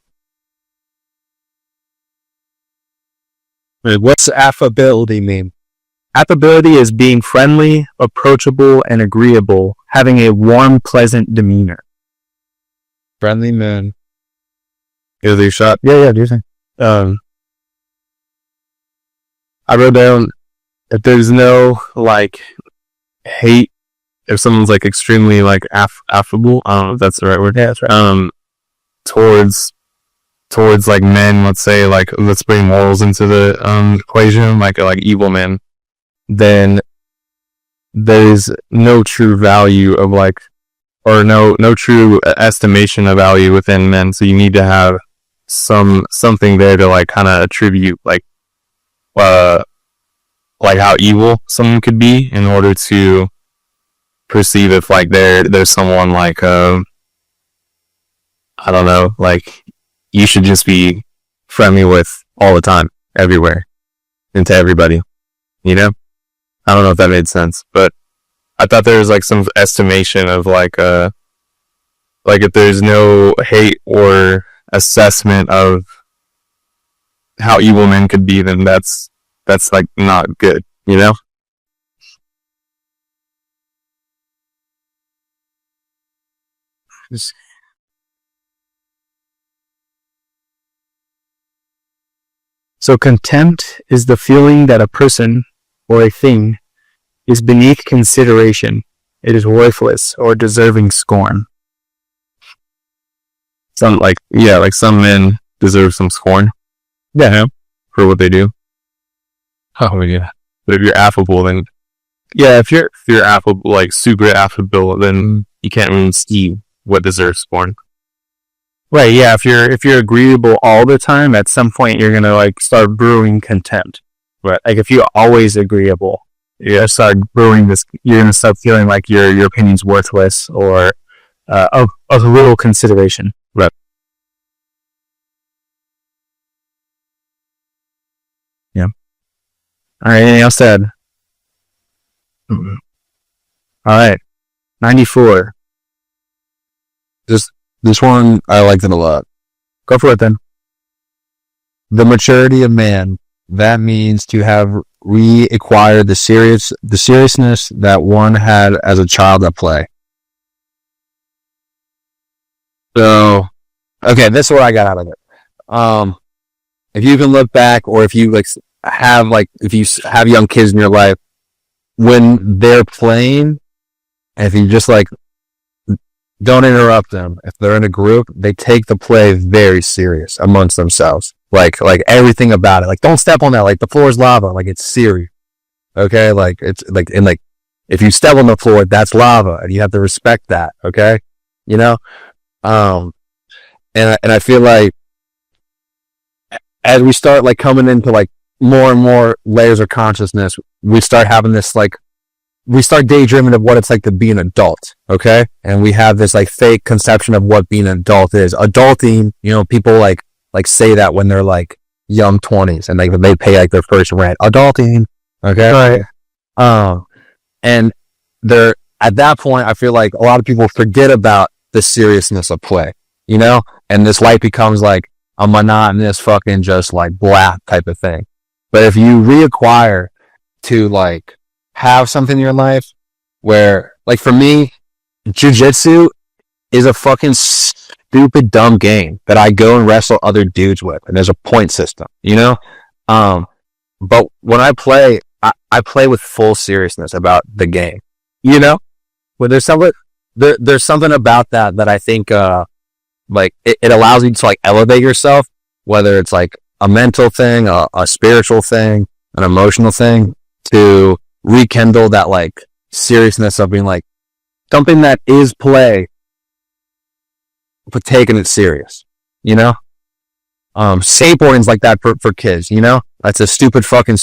What's affability mean? Affability is being friendly, approachable, and agreeable, having a warm, pleasant demeanor. Friendly men. Is he shot? Yeah, do you think? I wrote down if there's no like hate, if someone's like extremely like affable, I don't know if that's the right word. Yeah, that's right. Towards like men, let's say like let's bring morals into the equation, like evil men, then there's no true value of like, or no true estimation of value within men. So you need to have something there to like kind of attribute like how evil someone could be in order to perceive if like there's someone like I don't know, like you should just be friendly with all the time, everywhere, and to everybody, you know? I don't know if that made sense, but I thought there was like some estimation of like if there's no hate or assessment of how evil men could be, then that's like not good, you know? So contempt is the feeling that a person or a thing is beneath consideration. It is worthless or deserving scorn. Some like some men deserve some scorn. Yeah. For what they do. Oh yeah. But if you're affable, then if you're affable, like super affable, then you can't really see what deserves scorn. Right, yeah, if you're agreeable all the time, at some point you're gonna like start brewing contempt. Right. Like if you're always agreeable, you're gonna start brewing this, you're gonna start feeling like your opinion's worthless or of little consideration. Right. Yeah. Alright, anything else to add? Alright. 94. This one, I liked it a lot. Go for it then. The maturity of man. That means to have reacquired the seriousness that one had as a child at play. So, okay, this is what I got out of it. If you can look back, or if you if you have young kids in your life, when they're playing, and if you just like, don't interrupt them. If they're in a group, they take the play very serious amongst themselves. Like everything about it. Like, don't step on that. Like, the floor is lava. Like, it's serious. Okay? Like, it's like, and like, if you step on the floor, that's lava, and you have to respect that. Okay? You know? And I feel like as we start like coming into like more and more layers of consciousness, we start having this like, we start daydreaming of what it's like to be an adult, okay? And we have this like fake conception of what being an adult is. Adulting, you know, people like say that when they're like young 20s and they pay like their first rent. Adulting, okay? Right. And they're at that point, I feel like a lot of people forget about the seriousness of play, you know? And this life becomes like a monotonous fucking just like blah type of thing. But if you reacquire to like have something in your life where, like for me, jiu-jitsu is a fucking stupid dumb game that I go and wrestle other dudes with, and there's a point system, you know? But when I play, I play with full seriousness about the game, you know? When there's something, there's something about that I think like it allows you to like elevate yourself, whether it's like a mental thing, a spiritual thing, an emotional thing, to rekindle that like seriousness of being like something that is play, but taking it serious, you know? Skateboarding's like that for kids, you know? That's a stupid fucking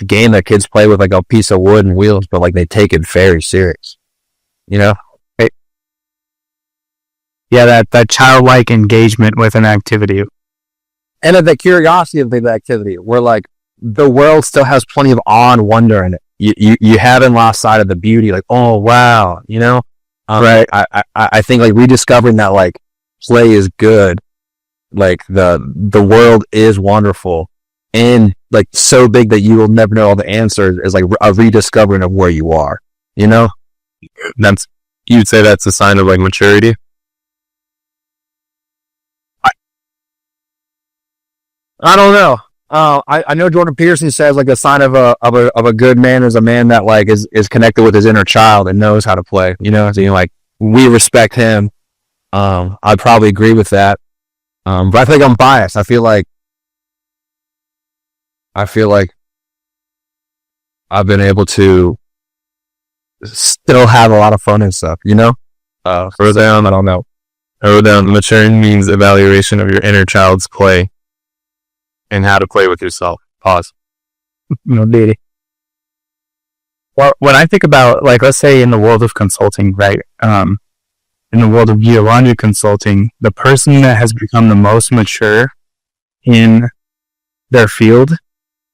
game that kids play with like a piece of wood and wheels, but like they take it very serious, you know? Yeah, that childlike engagement with an activity. And the curiosity of the activity, where like the world still has plenty of awe and wonder in it. You haven't lost sight of the beauty, like, oh wow, you know? Right. I think like rediscovering that like play is good, like the world is wonderful, and like so big that you will never know all the answers, is like a rediscovering of where you are, you know? You'd say that's a sign of like maturity? I don't know. I know Jordan Peterson says like a sign of a good man is a man that like is connected with his inner child and knows how to play. You know, so, you know, like we respect him. I'd probably agree with that. But I think I'm biased. I feel like I've been able to still have a lot of fun and stuff. You know, Further down, I don't know. Maturing means evaluation of your inner child's play and how to play with yourself. Pause. No, did it. Well, when I think about, like, let's say in the world of consulting, right? In the world of year-round consulting, the person that has become the most mature in their field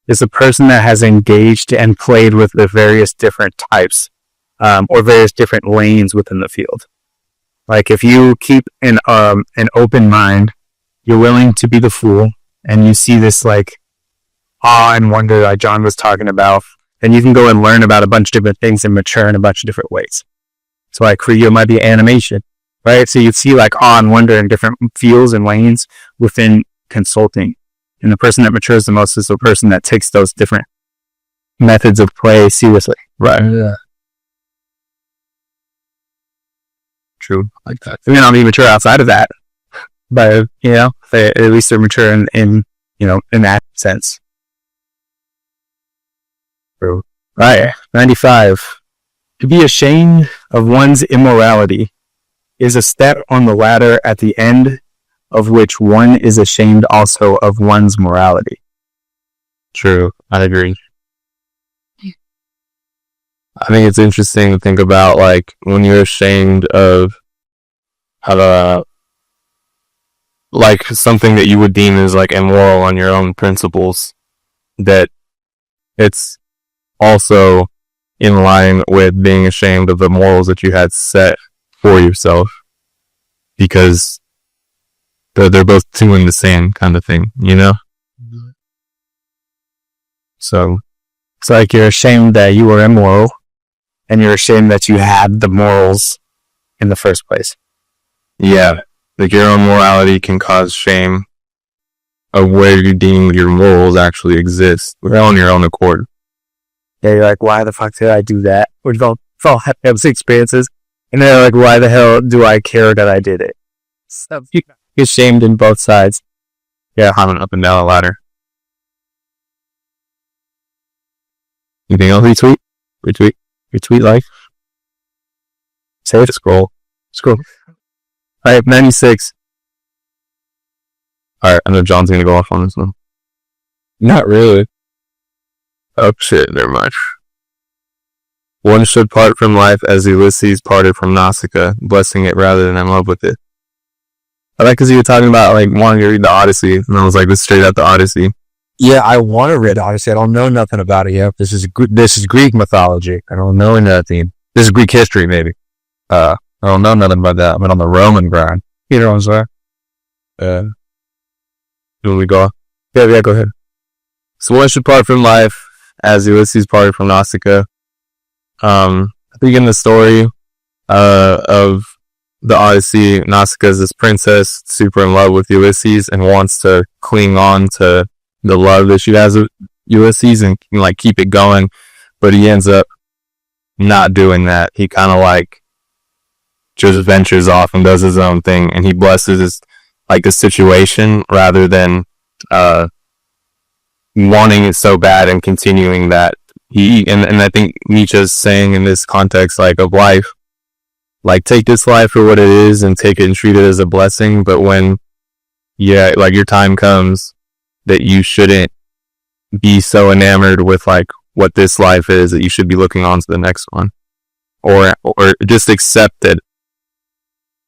is the person that has engaged and played with the various different types, or various different lanes within the field. Like, if you keep an open mind, you're willing to be the fool, and you see this like awe and wonder like John was talking about, then you can go and learn about a bunch of different things and mature in a bunch of different ways. So like for you, it might be animation, right? So you see like awe and wonder in different fields and lanes within consulting. And the person that matures the most is the person that takes those different methods of play seriously. Right. Yeah. True. Like that. They may not be mature outside of that, but you know, at least they're mature in you know, in that sense. True. Right. 95. To be ashamed of one's immorality is a step on the ladder at the end of which one is ashamed also of one's morality. True. I agree. I think it's interesting to think about like when you're ashamed of like something that you would deem as like immoral on your own principles, that it's also in line with being ashamed of the morals that you had set for yourself, because they're both two in the same kind of thing, you know? So it's like you're ashamed that you were immoral, and you're ashamed that you had the morals in the first place. yeah, like your own morality can cause shame of where you deem your morals actually exist. We're on your own accord. Yeah, you're like, why the fuck did I do that? We've all had those experiences, and they're like, why the hell do I care that I did it? So you get shamed in both sides. Yeah, climbing up and down the ladder. Anything else? Retweet, like. Save. Scroll. All right, 96. Alright, I know John's gonna go off on this one. Not really. Oh shit, never mind. One should part from life as Ulysses parted from Nausicaa, blessing it rather than in love with it. I like because you were talking about like wanting to read the Odyssey, and I was like, this is straight out the Odyssey. Yeah, I want to read Odyssey. I don't know nothing about it yet. This is Greek mythology. I don't know nothing. This is Greek history, maybe. I don't know nothing about that. I've been on the Roman grind. You know what I'm saying? When we go, Yeah, go ahead. so one should part from life as Ulysses parted from Nausicaa. I think in the story of the Odyssey, Nausicaa is this princess super in love with Ulysses and wants to cling on to the love that she has with Ulysses and like keep it going, but he ends up not doing that. He kind of like just ventures off and does his own thing, and he blesses like the situation rather than wanting it so bad and continuing that. And I think Nietzsche's saying in this context, like, of life, like, take this life for what it is and take it and treat it as a blessing. But when, like, your time comes, that you shouldn't be so enamored with, like, what this life is, that you should be looking on to the next one, or just accept that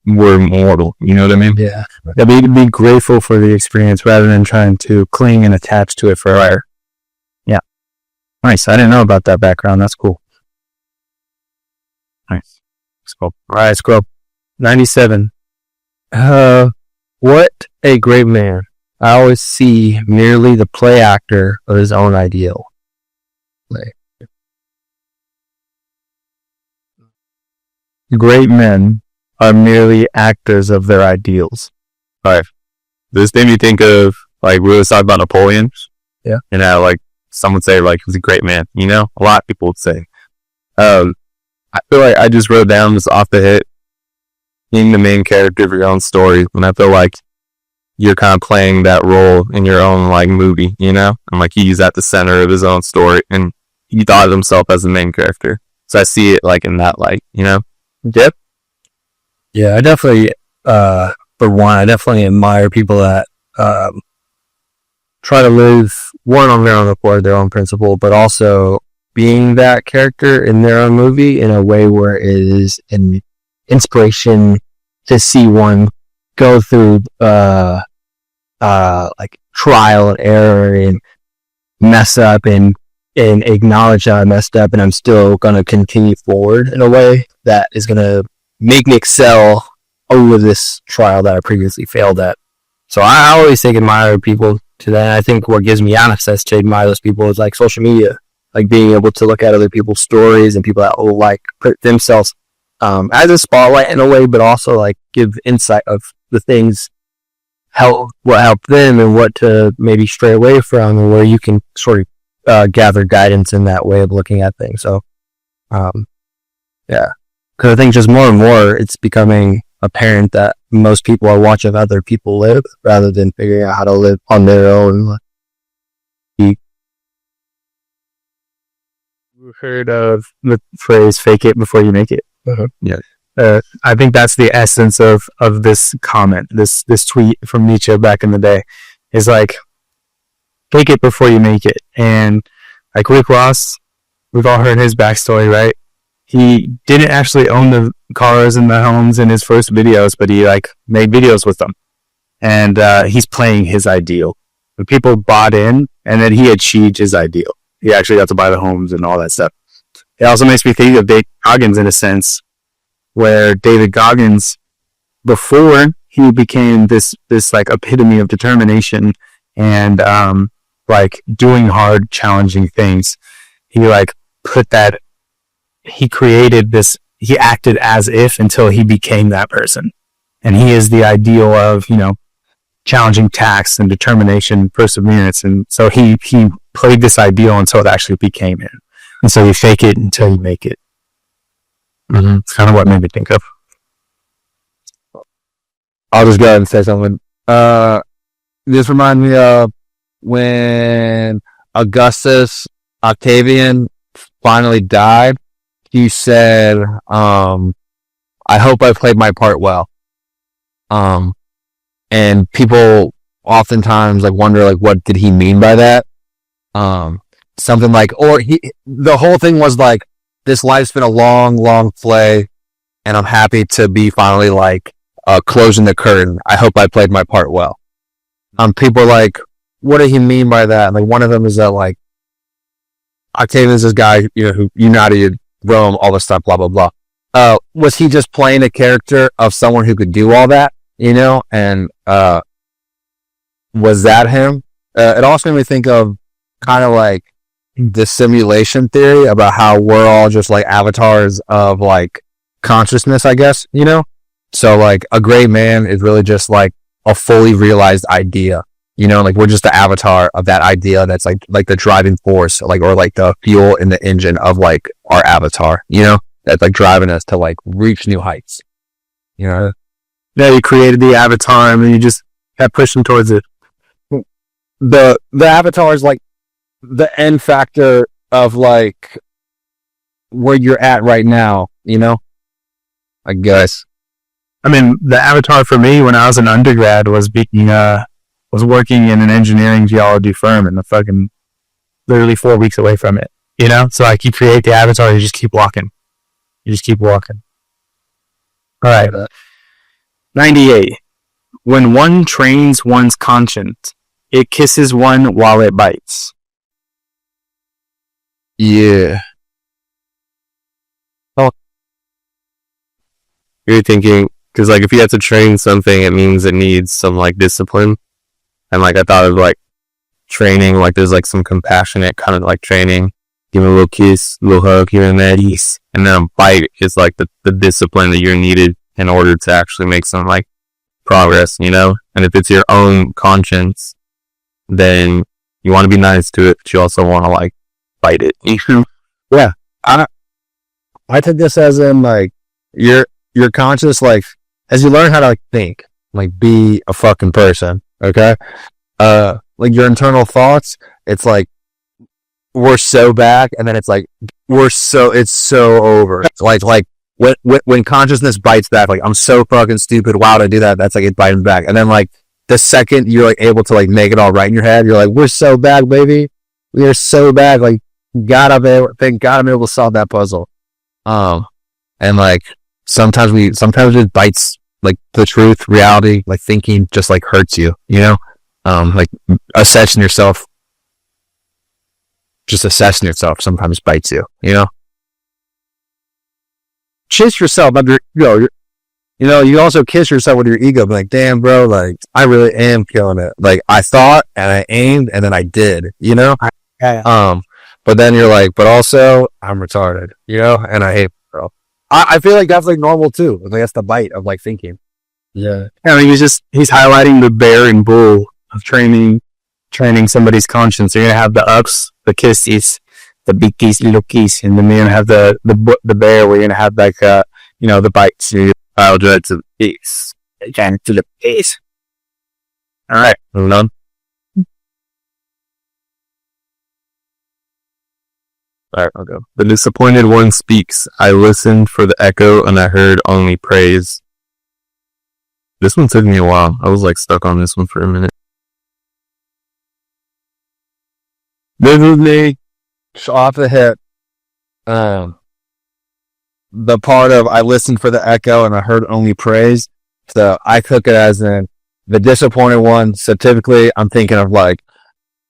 we're mortal. You know what I mean? Yeah. Be grateful for the experience rather than trying to cling and attach to it forever. Yeah. Nice. I didn't know about that background. That's cool. Nice. Scroll. All right, scroll. 97. What a great man. I always see merely the play actor of his own ideal. Great men are merely actors of their ideals. This made me think of, like, we always talk about Napoleon. Yeah. And how, like, some would say, like, he was a great man, you know? A lot of people would say. I feel like I just wrote down this off the hit, being the main character of your own story, and I feel like you're kind of playing that role in your own, like, movie, you know? And, like, he's at the center of his own story, and he thought of himself as the main character. So I see it, like, in that light, you know? Yep. Yeah, I definitely, for one, I definitely admire people that try to live one on their own accord, their own principle, but also being that character in their own movie in a way where it is an inspiration to see one go through like trial and error and mess up and acknowledge that I messed up and I'm still gonna continue forward in a way that is gonna make me excel over this trial that I previously failed at. So I always admire people to that. I think what gives me access to admire those people is like social media, like being able to look at other people's stories and people that will like put themselves as a spotlight in a way, but also like give insight of the things what helped them and what to maybe stray away from, and where you can sort of gather guidance in that way of looking at things. So yeah, because I think just more and more it's becoming apparent that most people are watching other people live rather than figuring out how to live on their own. You heard of the phrase "fake it before you make it"? Uh-huh. Yeah. I think that's the essence of this comment, this tweet from Nietzsche back in the day, is like, fake it before you make it. And like Rick Ross, we've all heard his backstory, right? He didn't actually own the cars and the homes in his first videos, but he like made videos with them. And he's playing his ideal. And people bought in, and then he achieved his ideal. He actually got to buy the homes and all that stuff. It also makes me think of David Goggins in a sense, where David Goggins, before he became this like epitome of determination and like doing hard, challenging things, he like he created this, he acted as if until he became that person. And he is the ideal of, you know, challenging tasks and determination, perseverance. And so he played this ideal until it actually became him. And so you fake it until you make it. Mm-hmm. It's kind of what made me think of. I'll just go ahead and say something. This reminds me of when Augustus Octavian finally died. He said, I hope I played my part well. And people oftentimes like wonder, like, what did he mean by that? Something like, the whole thing was like, this life's been a long, long play, and I'm happy to be finally like, closing the curtain. I hope I played my part well. People are like, what did he mean by that? And like, one of them is that like, Octavian's this guy, you know, who united Rome, all this stuff, blah, blah, blah. Was he just playing a character of someone who could do all that, you know? And, was that him? It also made me think of kind of like the simulation theory about how we're all just like avatars of like consciousness, I guess, you know? So like a great man is really just like a fully realized idea, you know, like we're just the avatar of that idea that's like the driving force, like, or like the fuel in the engine of like our avatar, you know, that's like driving us to like reach new heights. You know, Yeah, you created the avatar and then you just kept pushing towards it. the avatar is like the end factor of like where you're at right now. You know, I guess. I mean, the avatar for me when I was an undergrad was was working in an engineering geology firm and the fucking literally 4 weeks away from it. You know, so like you create the avatar, you just keep walking. You just keep walking. All right. 98. When one trains one's conscience, it kisses one while it bites. Yeah. You're thinking, because like if you have to train something, it means it needs some like discipline. And like I thought of like training, like there's like some compassionate kind of like training. Give me a little kiss, a little hug here and there. And then a bite is like the discipline that you're needed in order to actually make some like progress, you know? And if it's your own conscience, then you want to be nice to it, but you also want to like bite it. Yeah. I take this as in like your conscious, like as you learn how to like think, like be a fucking person, okay? Like your internal thoughts, it's like we're so back, and then it's like it's so over. Like when consciousness bites back, like I'm so fucking stupid. Wow, to do that, that's like it biting back. And then like the second you're like able to like make it all right in your head, you're like, we're so back, baby. We are so back. Like thank God I'm able to solve that puzzle. And like sometimes it bites, like the truth, reality, like thinking just like hurts you, you know? Like assessing yourself sometimes bites you, you know? Kiss yourself under, you know, you also kiss yourself with your ego, be like, damn, bro, like I really am killing it. Like I thought and I aimed and then I did, you know? But then you're like, but also I'm retarded, you know? And I hate myself. I feel like that's like normal too. Like that's the bite of like thinking. Yeah. I mean, he's highlighting the bear and bull of training somebody's conscience. You're going to have the ups, the kisses, the biggies, little keys, and then you're going to have the bear where you're going to have like, you know, the bites. I'll do it to the piece. Again, to the piece. All right. Moving on. All right, I'll go. The disappointed one speaks. I listened for the echo and I heard only praise. This one took me a while. I was like stuck on this one for a minute. Vividly off the hip. The part of I listened for the echo and I heard only praise. So I took it as in the disappointed one. So typically I'm thinking of like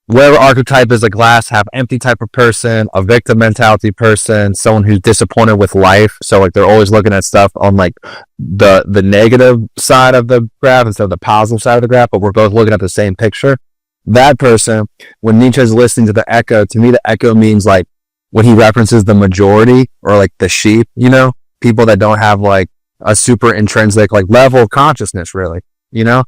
whatever archetype is a glass half empty type of person, a victim mentality person, someone who's disappointed with life. So like they're always looking at stuff on like the negative side of the graph instead of the positive side of the graph, but we're both looking at the same picture. That person, when Nietzsche is listening to the echo, to me the echo means like when he references the majority or like the sheep, you know, people that don't have like a super intrinsic like level of consciousness really, you know.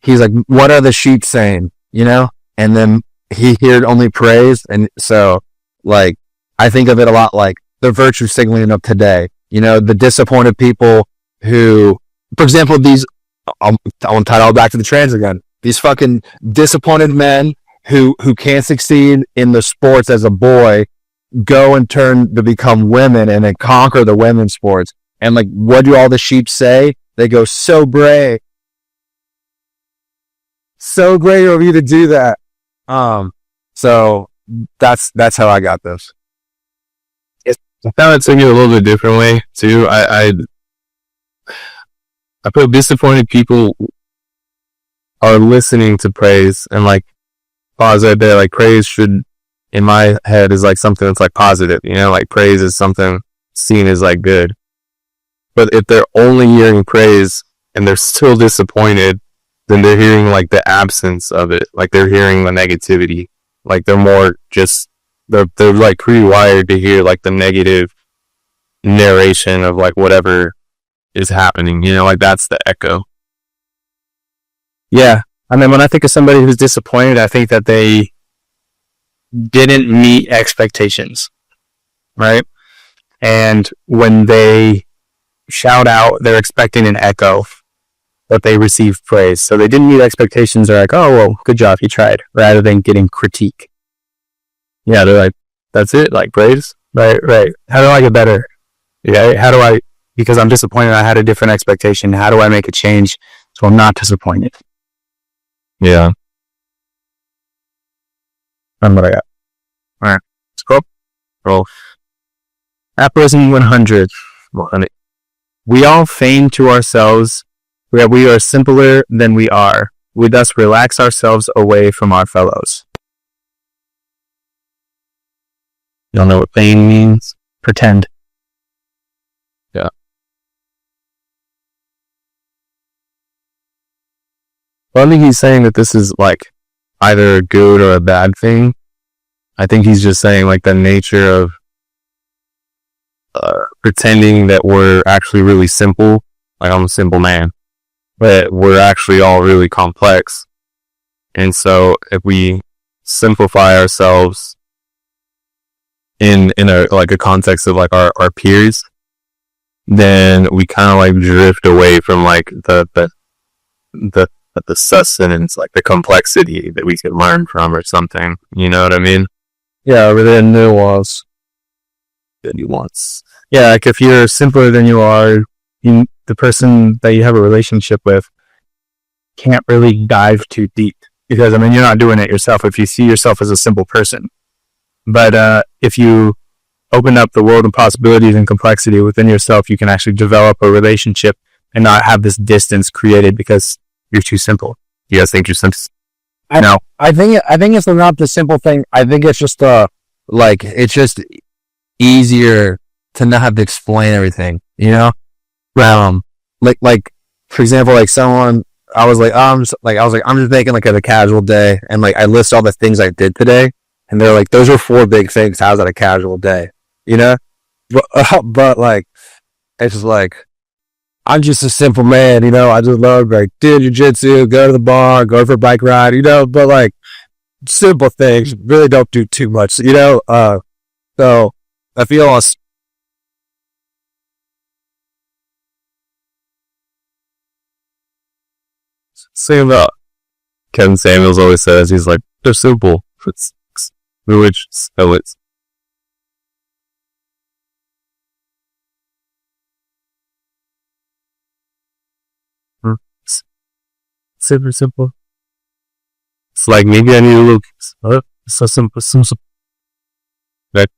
He's like, what are the sheep saying, you know? And then he heard only praise. And so like I think of it a lot like the virtue signaling of today, you know, the disappointed people who, for example, these I want to tie it all back to the trans again. These fucking disappointed men who can't succeed in the sports as a boy go and turn to become women and then conquer the women's sports. And like, what do all the sheep say? They go, so brave. So great of you to do that. So that's how I got this. I found it taking it a little bit different way too. I feel disappointed people are listening to praise and like pause right there. Like praise should, in my head, is like something that's like positive, you know, like praise is something seen as like good. But if they're only hearing praise and they're still disappointed, then they're hearing like the absence of it. Like they're hearing the negativity. Like they're more just, they're like pre-wired to hear like the negative narration of like whatever is happening, you know, like that's the echo. Yeah. I mean, when I think of somebody who's disappointed, I think that they didn't meet expectations, right? And when they shout out, they're expecting an echo, but they receive praise. So they didn't meet expectations. They're like, oh, well, good job, you tried, rather than getting critique. Yeah, they're like, that's it, like praise. Right. How do I get better? Yeah, because I'm disappointed, I had a different expectation. How do I make a change so I'm not disappointed? Yeah. That's what I got. All right. Let's go. Roll. Aphorism 100. We all feign to ourselves that we are simpler than we are. We thus relax ourselves away from our fellows. Y'all know what feign means? Pretend. Yeah. Well, I think he's saying that this is like either a good or a bad thing. I think he's just saying like the nature of pretending that we're actually really simple. Like, I'm a simple man, but we're actually all really complex. And so if we simplify ourselves in a like a context of like our peers, then we kind of like drift away from like the sustenance, like the complexity that we could learn from or something. You know what I mean? Yeah, within nuance. Yeah, like if you're simpler than you are, the person that you have a relationship with can't really dive too deep. Because, I mean, you're not doing it yourself if you see yourself as a simple person. But if you open up the world of possibilities and complexity within yourself, you can actually develop a relationship and not have this distance created because you're too simple. You guys think you're simple? No. I think it's not the simple thing. I think it's just it's just easier to not have to explain everything, you know? Like for example, like someone, I was like, I'm just making like a casual day, and like I list all the things I did today, and they're like, those are 4 big things. How's that a casual day? You know? But like, it's just like, I'm just a simple man, you know? I just love like do jiu-jitsu, go to the bar, go for a bike ride, you know? But like, simple things really don't do too much, you know? So I feel Same about Kevin Samuels always says, he's like, they're simple. It's which so it's super simple. It's like maybe I need a little so simple. Right.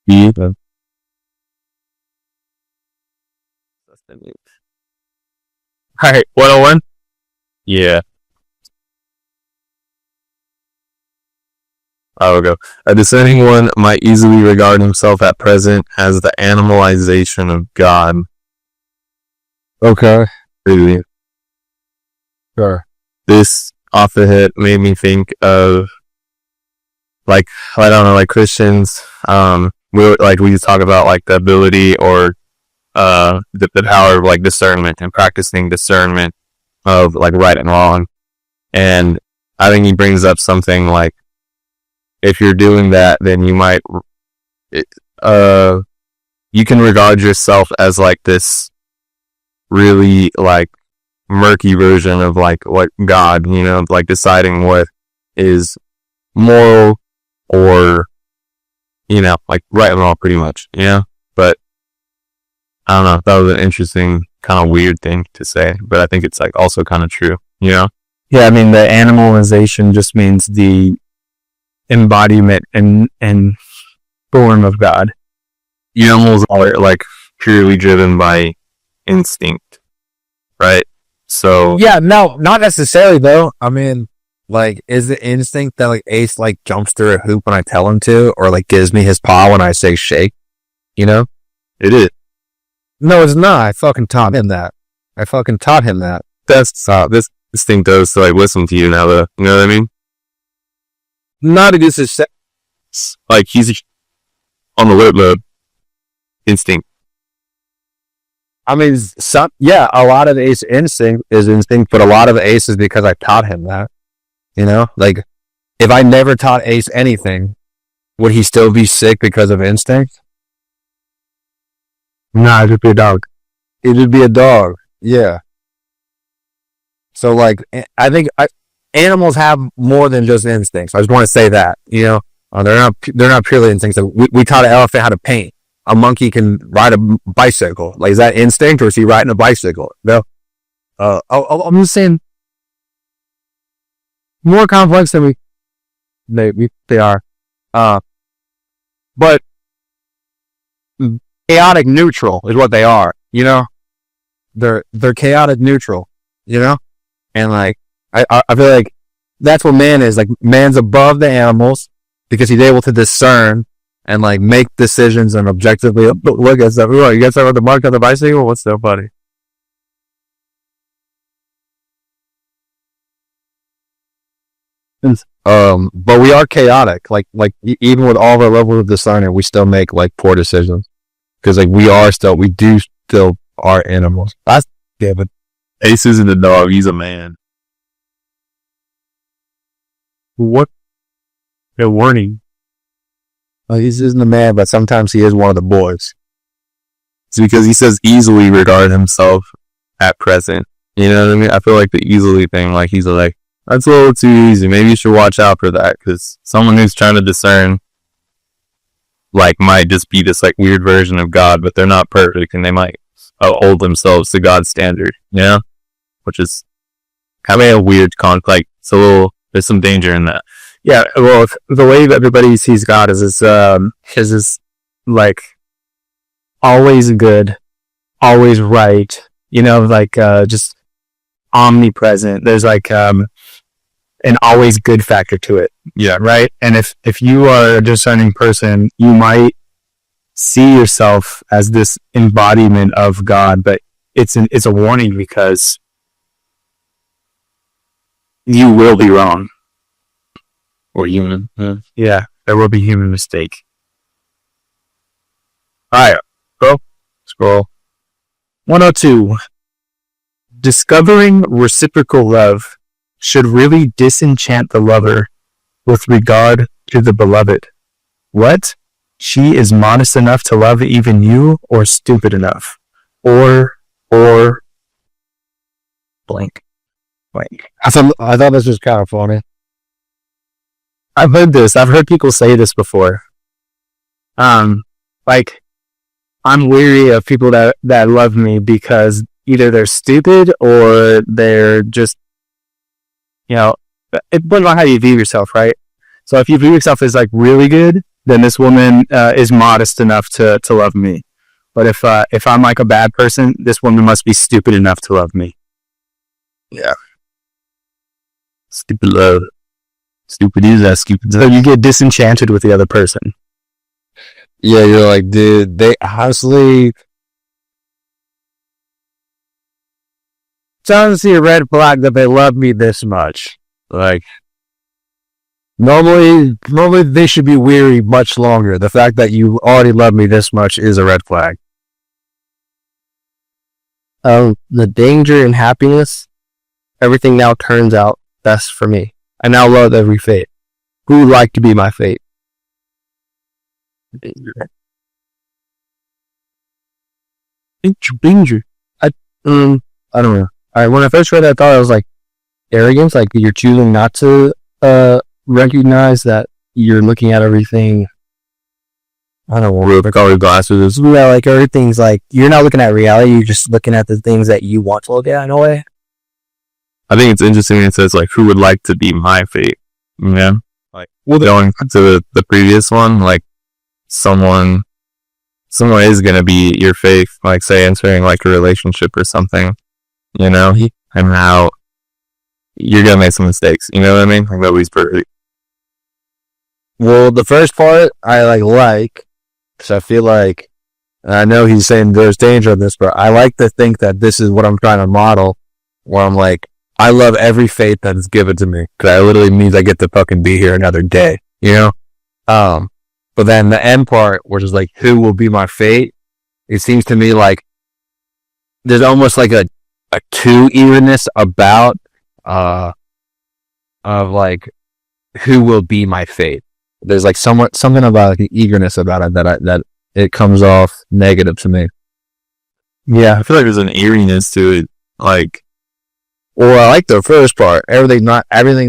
Yeah. Alright, 101? Yeah. I will go. A discerning one might easily regard himself at present as the animalization of God. okay. Really. Sure. This off the hit made me think of like, I don't know, like Christians, we talk about like the ability or the power of like discernment and practicing discernment of like right and wrong. And I think he brings up something like, if you're doing that, then you might, you can regard yourself as like this really like murky version of like what God, you know, like deciding what is moral or, you know, like right and wrong pretty much, you know? But I don't know, that was an interesting kind of weird thing to say, but I think it's like also kind of true, you know? Yeah, I mean, the animalization just means the embodiment and form of God. Animals are like purely driven by instinct, right? So Yeah, no, not necessarily though. I mean, like, is the instinct that like Ace like jumps through a hoop when I tell him to, or like gives me his paw when I say shake? You know? it is. No, it's not. I fucking taught him that. That's this thing does to like listen to you now, though. You know what I mean? Not against his Like he's on the alert mode. Instinct. I mean, a lot of Ace instinct is instinct, but a lot of Ace is because I taught him that. You know, like if I never taught Ace anything, would he still be sick because of instinct? Nah, it'd be a dog. It would be a dog. Yeah. So like, I think animals have more than just instincts. I just want to say that, you know, they're not purely instincts. We taught an elephant how to paint. A monkey can ride a bicycle. Like, is that instinct or is he riding a bicycle? No. I'm just saying, more complex than they are. But chaotic neutral is what they are. You know, they're chaotic neutral. You know, and like I feel like that's what man is. Like, man's above the animals because he's able to discern and like make decisions and objectively look at stuff. You guys talking about the mark on the bicycle? What's so funny? But we are chaotic. Like even with all of our levels of discernment, we still make like poor decisions because like we do still are animals. That's yeah, but Ace isn't a dog. He's a man. What? A warning. he isn't a man, but sometimes he is one of the boys. It's because he says easily regard himself at present. You know what I mean? I feel like the easily thing, like he's like, that's a little too easy. Maybe you should watch out for that because someone who's trying to discern like might just be this like weird version of God, but they're not perfect and they might hold themselves to God's standard, you know? Which is kind of a weird like it's a little, there's some danger in that. Yeah, well, the way that everybody sees God is this like always good, always right, you know, like just omnipresent. There's like an always good factor to it. Yeah. Right? And if you are a discerning person, you might see yourself as this embodiment of God, but it's a warning because you will be wrong. Or human. Yeah, there will be human mistake. All right, scroll. 102. Discovering reciprocal love should really disenchant the lover with regard to the beloved. What? She is modest enough to love even you, or stupid enough, or blank. I thought this was kind of funny. I've heard this. I've heard people say this before. Like, I'm weary of people that love me because either they're stupid or they're just, you know, it depends on how you view yourself, right? So if you view yourself as like really good, then this woman is modest enough to love me. But if I'm like a bad person, this woman must be stupid enough to love me. Yeah. Stupid love. Stupid is that stupid. So you get disenchanted with the other person. Yeah, you're like, dude, they honestly trying to see a red flag that they love me this much. Like, normally they should be weary much longer. The fact that you already love me this much is a red flag. The danger and happiness, everything now turns out best for me. I now love every fate. Who would like to be my fate? Danger. I don't know. When I first read that, I thought it was like arrogance, like you're choosing not to recognize that you're looking at everything. I don't know. Rubik always glasses. Yeah, like everything's like you're not looking at reality. You're just looking at the things that you want to look at in a way. I think it's interesting when it says like, who would like to be my fate? Yeah. Like, going to the previous one, like someone is going to be your fate, like say entering like a relationship or something, you know, and how you're going to make some mistakes. You know what I mean? Like nobody's perfect. Well, the first part I like, because I feel like, and I know he's saying there's danger in this, but I like to think that this is what I'm trying to model, where I'm like, I love every fate that is given to me, because that literally means I get to fucking be here another day, you know? But then the end part, which is like, who will be my fate? It seems to me like there's almost like a too evenness about, of like, who will be my fate. there's like something about like the eagerness about it that it comes off negative to me. Yeah, I feel like there's an eeriness to it. Like, Well, I like the first part. Everything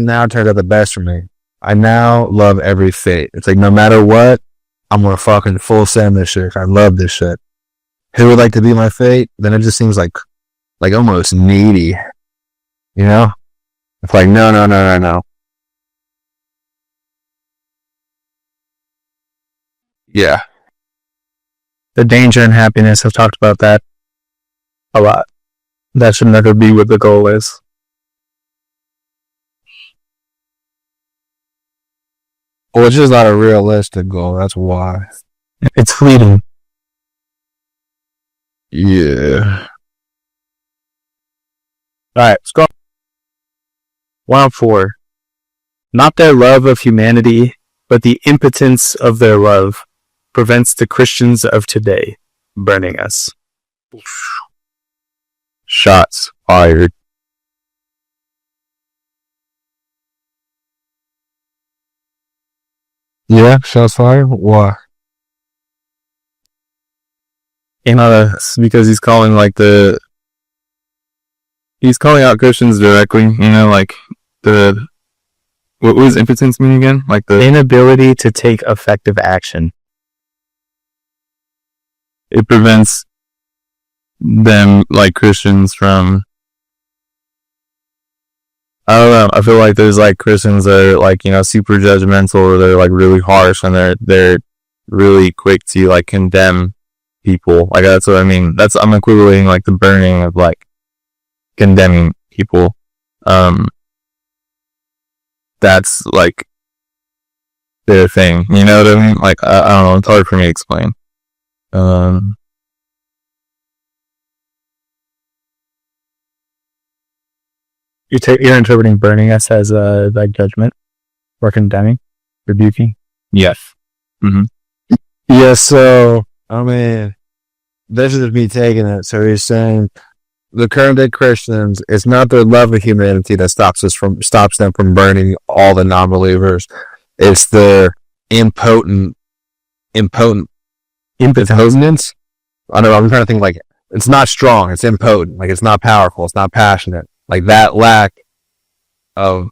now turns out the best for me. I now love every fate. It's like no matter what, I'm gonna fucking full send this shit. I love this shit. Who would like to be my fate? Then it just seems like almost needy. You know? It's like no. Yeah. The danger and happiness, I've talked about that a lot. That should never be what the goal is. Well, it's just not a realistic goal. That's why. It's fleeting. Yeah. Alright, let's go. 104. Not their love of humanity, but the impotence of their love prevents the Christians of today burning us. shots fired. Yeah, shots fired. Why? It's because he's calling he's calling out Christians directly, like what does impotence mean again? Like the inability to take effective action. It prevents them, like Christians, from, I don't know, I feel like there's like Christians that are like, super judgmental, or they're like really harsh, and they're really quick to like condemn people. Like that's what I mean. I'm equating like the burning of like condemning people. That's like their thing. You know what I mean? Like I don't know. It's hard for me to explain. You're interpreting burning us as like judgment or condemning, rebuking. Yes. Mm-hmm. Yeah. So I mean, this is me taking it. So he's saying the current day Christians, it's not their love of humanity that stops them from burning all the non-believers. It's their impotence. I don't know. I'm trying to think like it's not strong. It's impotent. Like it's not powerful. It's not passionate. Like that lack of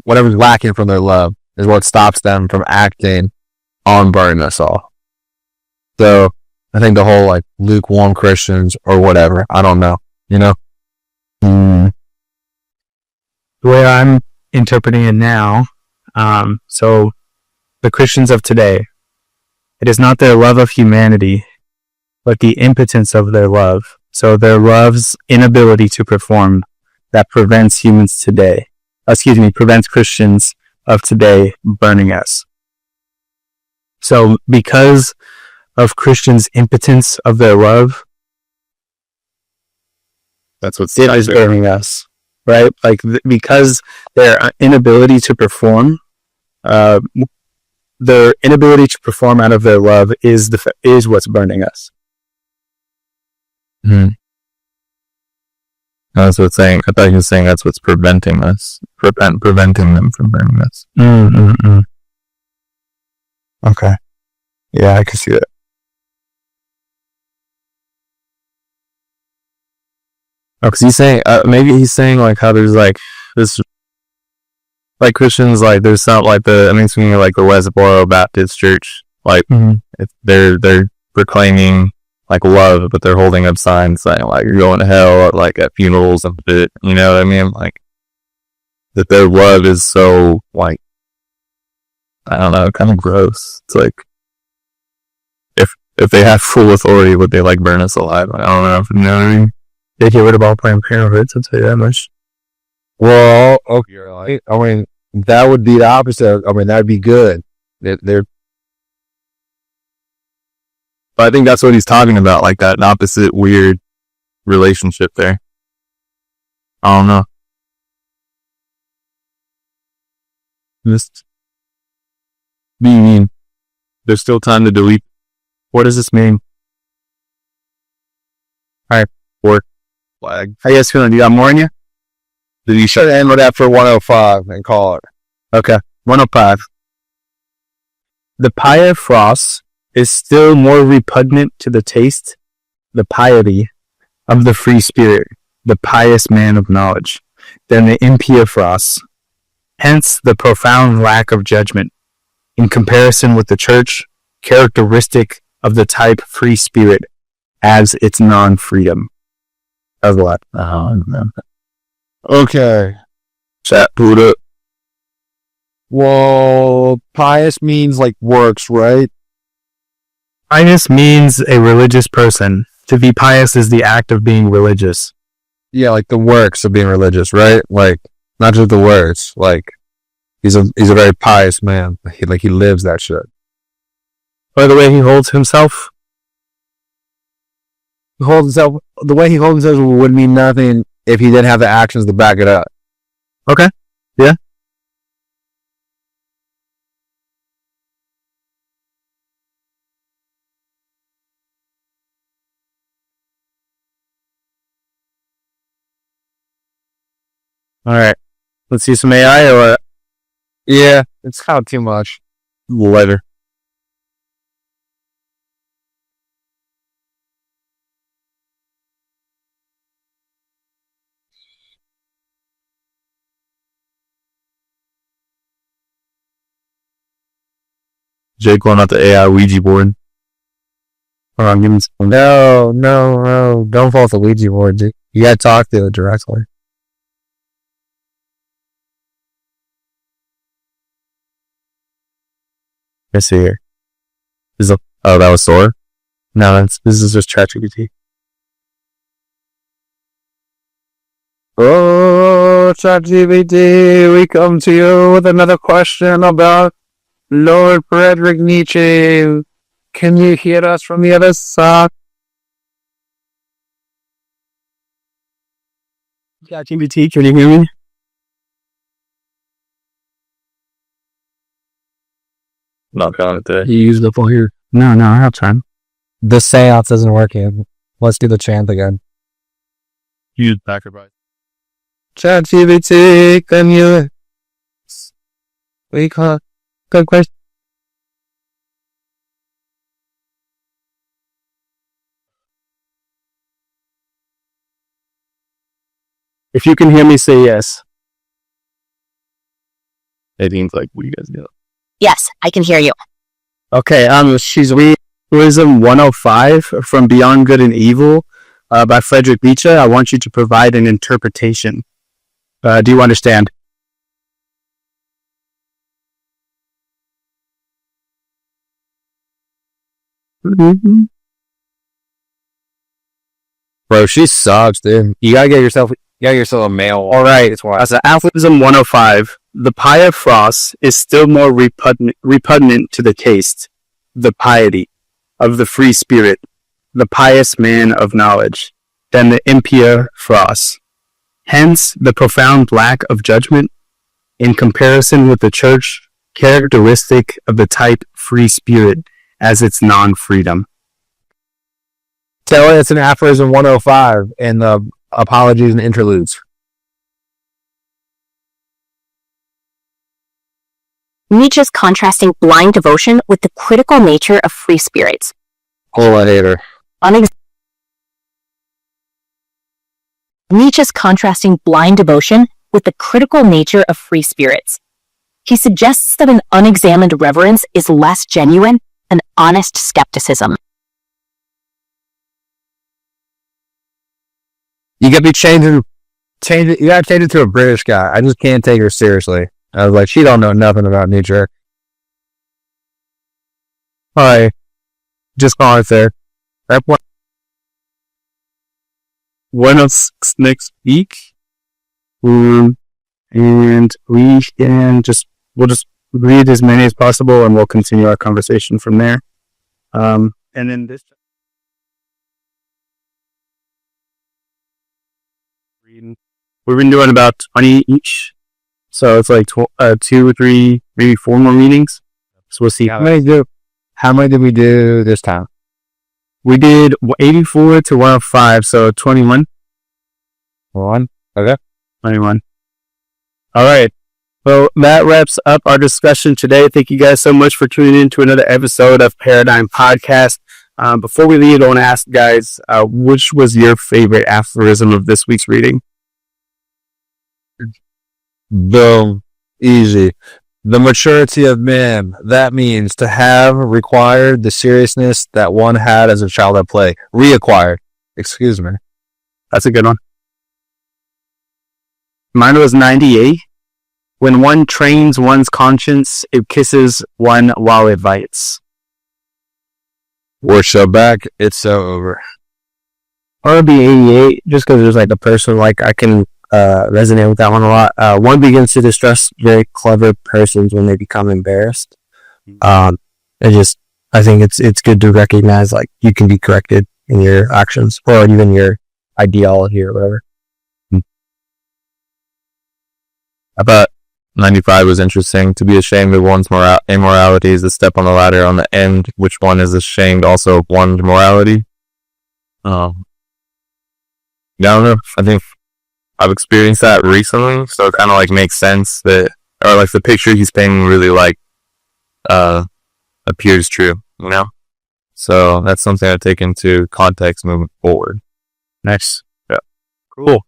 whatever's lacking from their love is what stops them from acting on burning us all. So I think the whole like lukewarm Christians or whatever, I don't know, The way I'm interpreting it now, so the Christians of today, it is not their love of humanity, but the impotence of their love. So their love's inability to perform that prevents prevents Christians of today burning us. So because of Christians' impotence of their love, That's what's it is burning us, right? Like because their inability to perform, their inability to perform out of their love is what's burning us. Mm-hmm. That's what's saying. I thought he was saying that's what's preventing us, preventing them from burning us. Mm-mm-mm. Okay. Yeah, I can see that. Oh, because he's saying, maybe he's saying like how there's like this, like Christians, like there's some like I'm thinking like the Westboro Baptist Church, like if they're proclaiming like love, but they're holding up signs saying like you're going to hell, or like at funerals and shit. You know what I mean? Like that their love is so like, I don't know, kind of gross. It's like if they have full authority, would they like burn us alive? I don't know. You know what I mean? They get rid of all Planned Parenthood, I'll tell you that much. Well, okay. I mean, that would be the opposite. I mean, that'd be good. They're But I think that's what he's talking about, like that opposite weird relationship there. I don't know. What do you mean? There's still time to delete. What does this mean? Alright, work flag. How you guys feeling? You got more in you? Did you should end with that for 105 and call it? Okay, 105. The Pythros is still more repugnant to the taste, the piety of the free spirit, the pious man of knowledge, than the Impiophros. Hence the profound lack of judgment in comparison with the church, characteristic of the type free spirit as its non-freedom. That was a lot. Okay. Chat Buddha. Well, pious means like works, right? Pious means a religious person. To be pious is the act of being religious. Yeah, like the works of being religious, right? Like not just the words. Like he's a very pious man. He lives that shit. By the way he holds himself. The way he holds himself would mean nothing if he didn't have the actions to back it up. Okay. Yeah. All right. Let's see some AI or what? Yeah, it's kind of too much. Later. Jake going out the AI Ouija board. Hold on, give me some. No. Don't fall off the Ouija board, dude. You gotta talk to it directly. Let's see here. Oh, that was Thor? No, this is just ChatGPT. Oh, ChatGPT, we come to you with another question about Lord Friedrich Nietzsche. Can you hear us from the other side? ChatGPT, can you hear me? Not feeling it today. You used up all here. No, I have time. The seance isn't working. Let's do the chant again. Use backer price. ChatGPT, can you? We can't. Good question. If you can hear me, say yes. Nadine's like, what do you guys do? Yes, I can hear you. Okay, she's reading Wisdom 105 from Beyond Good and Evil by Friedrich Nietzsche. I want you to provide an interpretation. Do you understand? Mm-hmm. Bro, she sucks, dude. You gotta get yourself a male. All right. As an Aphorism 105, the Pythros is still more repugnant to the taste, the piety of the free spirit, the pious man of knowledge, than the Impiophros. Hence, the profound lack of judgment in comparison with the church, characteristic of the type free spirit as its non-freedom. Tell it it's an aphorism 105 in the apologies and interludes. Nietzsche's contrasting blind devotion with the critical nature of free spirits. Oh, I hate her. Nietzsche's contrasting blind devotion with the critical nature of free spirits. He suggests that an unexamined reverence is less genuine than honest skepticism. You gotta be changing it. You gotta change it to a British guy. I just can't take her seriously. I was like, she don't know nothing about Nietzsche. Hi, just call it there. One of next week, and we can we'll just read as many as possible, and we'll continue our conversation from there. And then this. We've been doing about 20 each, so it's like 2 or 3, maybe 4 more readings. So we'll see. How many did we do this time? We did 84 to 105, so 21. 1. Okay. 21. All right. Well, that wraps up our discussion today. Thank you guys so much for tuning in to another episode of Paradyme Podcast. Before we leave, I want to ask you guys, which was your favorite aphorism of this week's reading? Boom. Easy. The maturity of man, that means to have required the seriousness that one had as a child at play. Reacquired. Excuse me. That's a good one. Mine was 98. When one trains one's conscience, it kisses one while it bites. We're so back, it's so over. I want to be 88 just because there's like a person like I can resonate with that one a lot. One begins to distrust very clever persons when they become embarrassed. I think it's good to recognize like you can be corrected in your actions or even your ideology or whatever. I thought 95 was interesting. To be ashamed of one's immorality is a step on the ladder on the end, which one is ashamed also of one's morality. Yeah, I don't know. I think I've experienced that recently, so it kind of like makes sense that, or like the picture he's painting really like appears true, you know? So that's something I take into context moving forward. Nice. Yeah. Cool.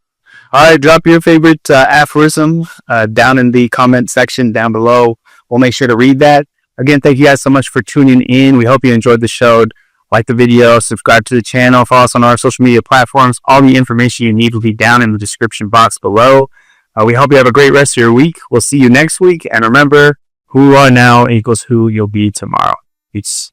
All right, drop your favorite aphorism down in the comment section down below. We'll make sure to read that. Again, thank you guys so much for tuning in. We hope you enjoyed the show. Like the video, subscribe to the channel, follow us on our social media platforms. All the information you need will be down in the description box below. We hope you have a great rest of your week. We'll see you next week. And remember, who you are now equals who you'll be tomorrow. Peace.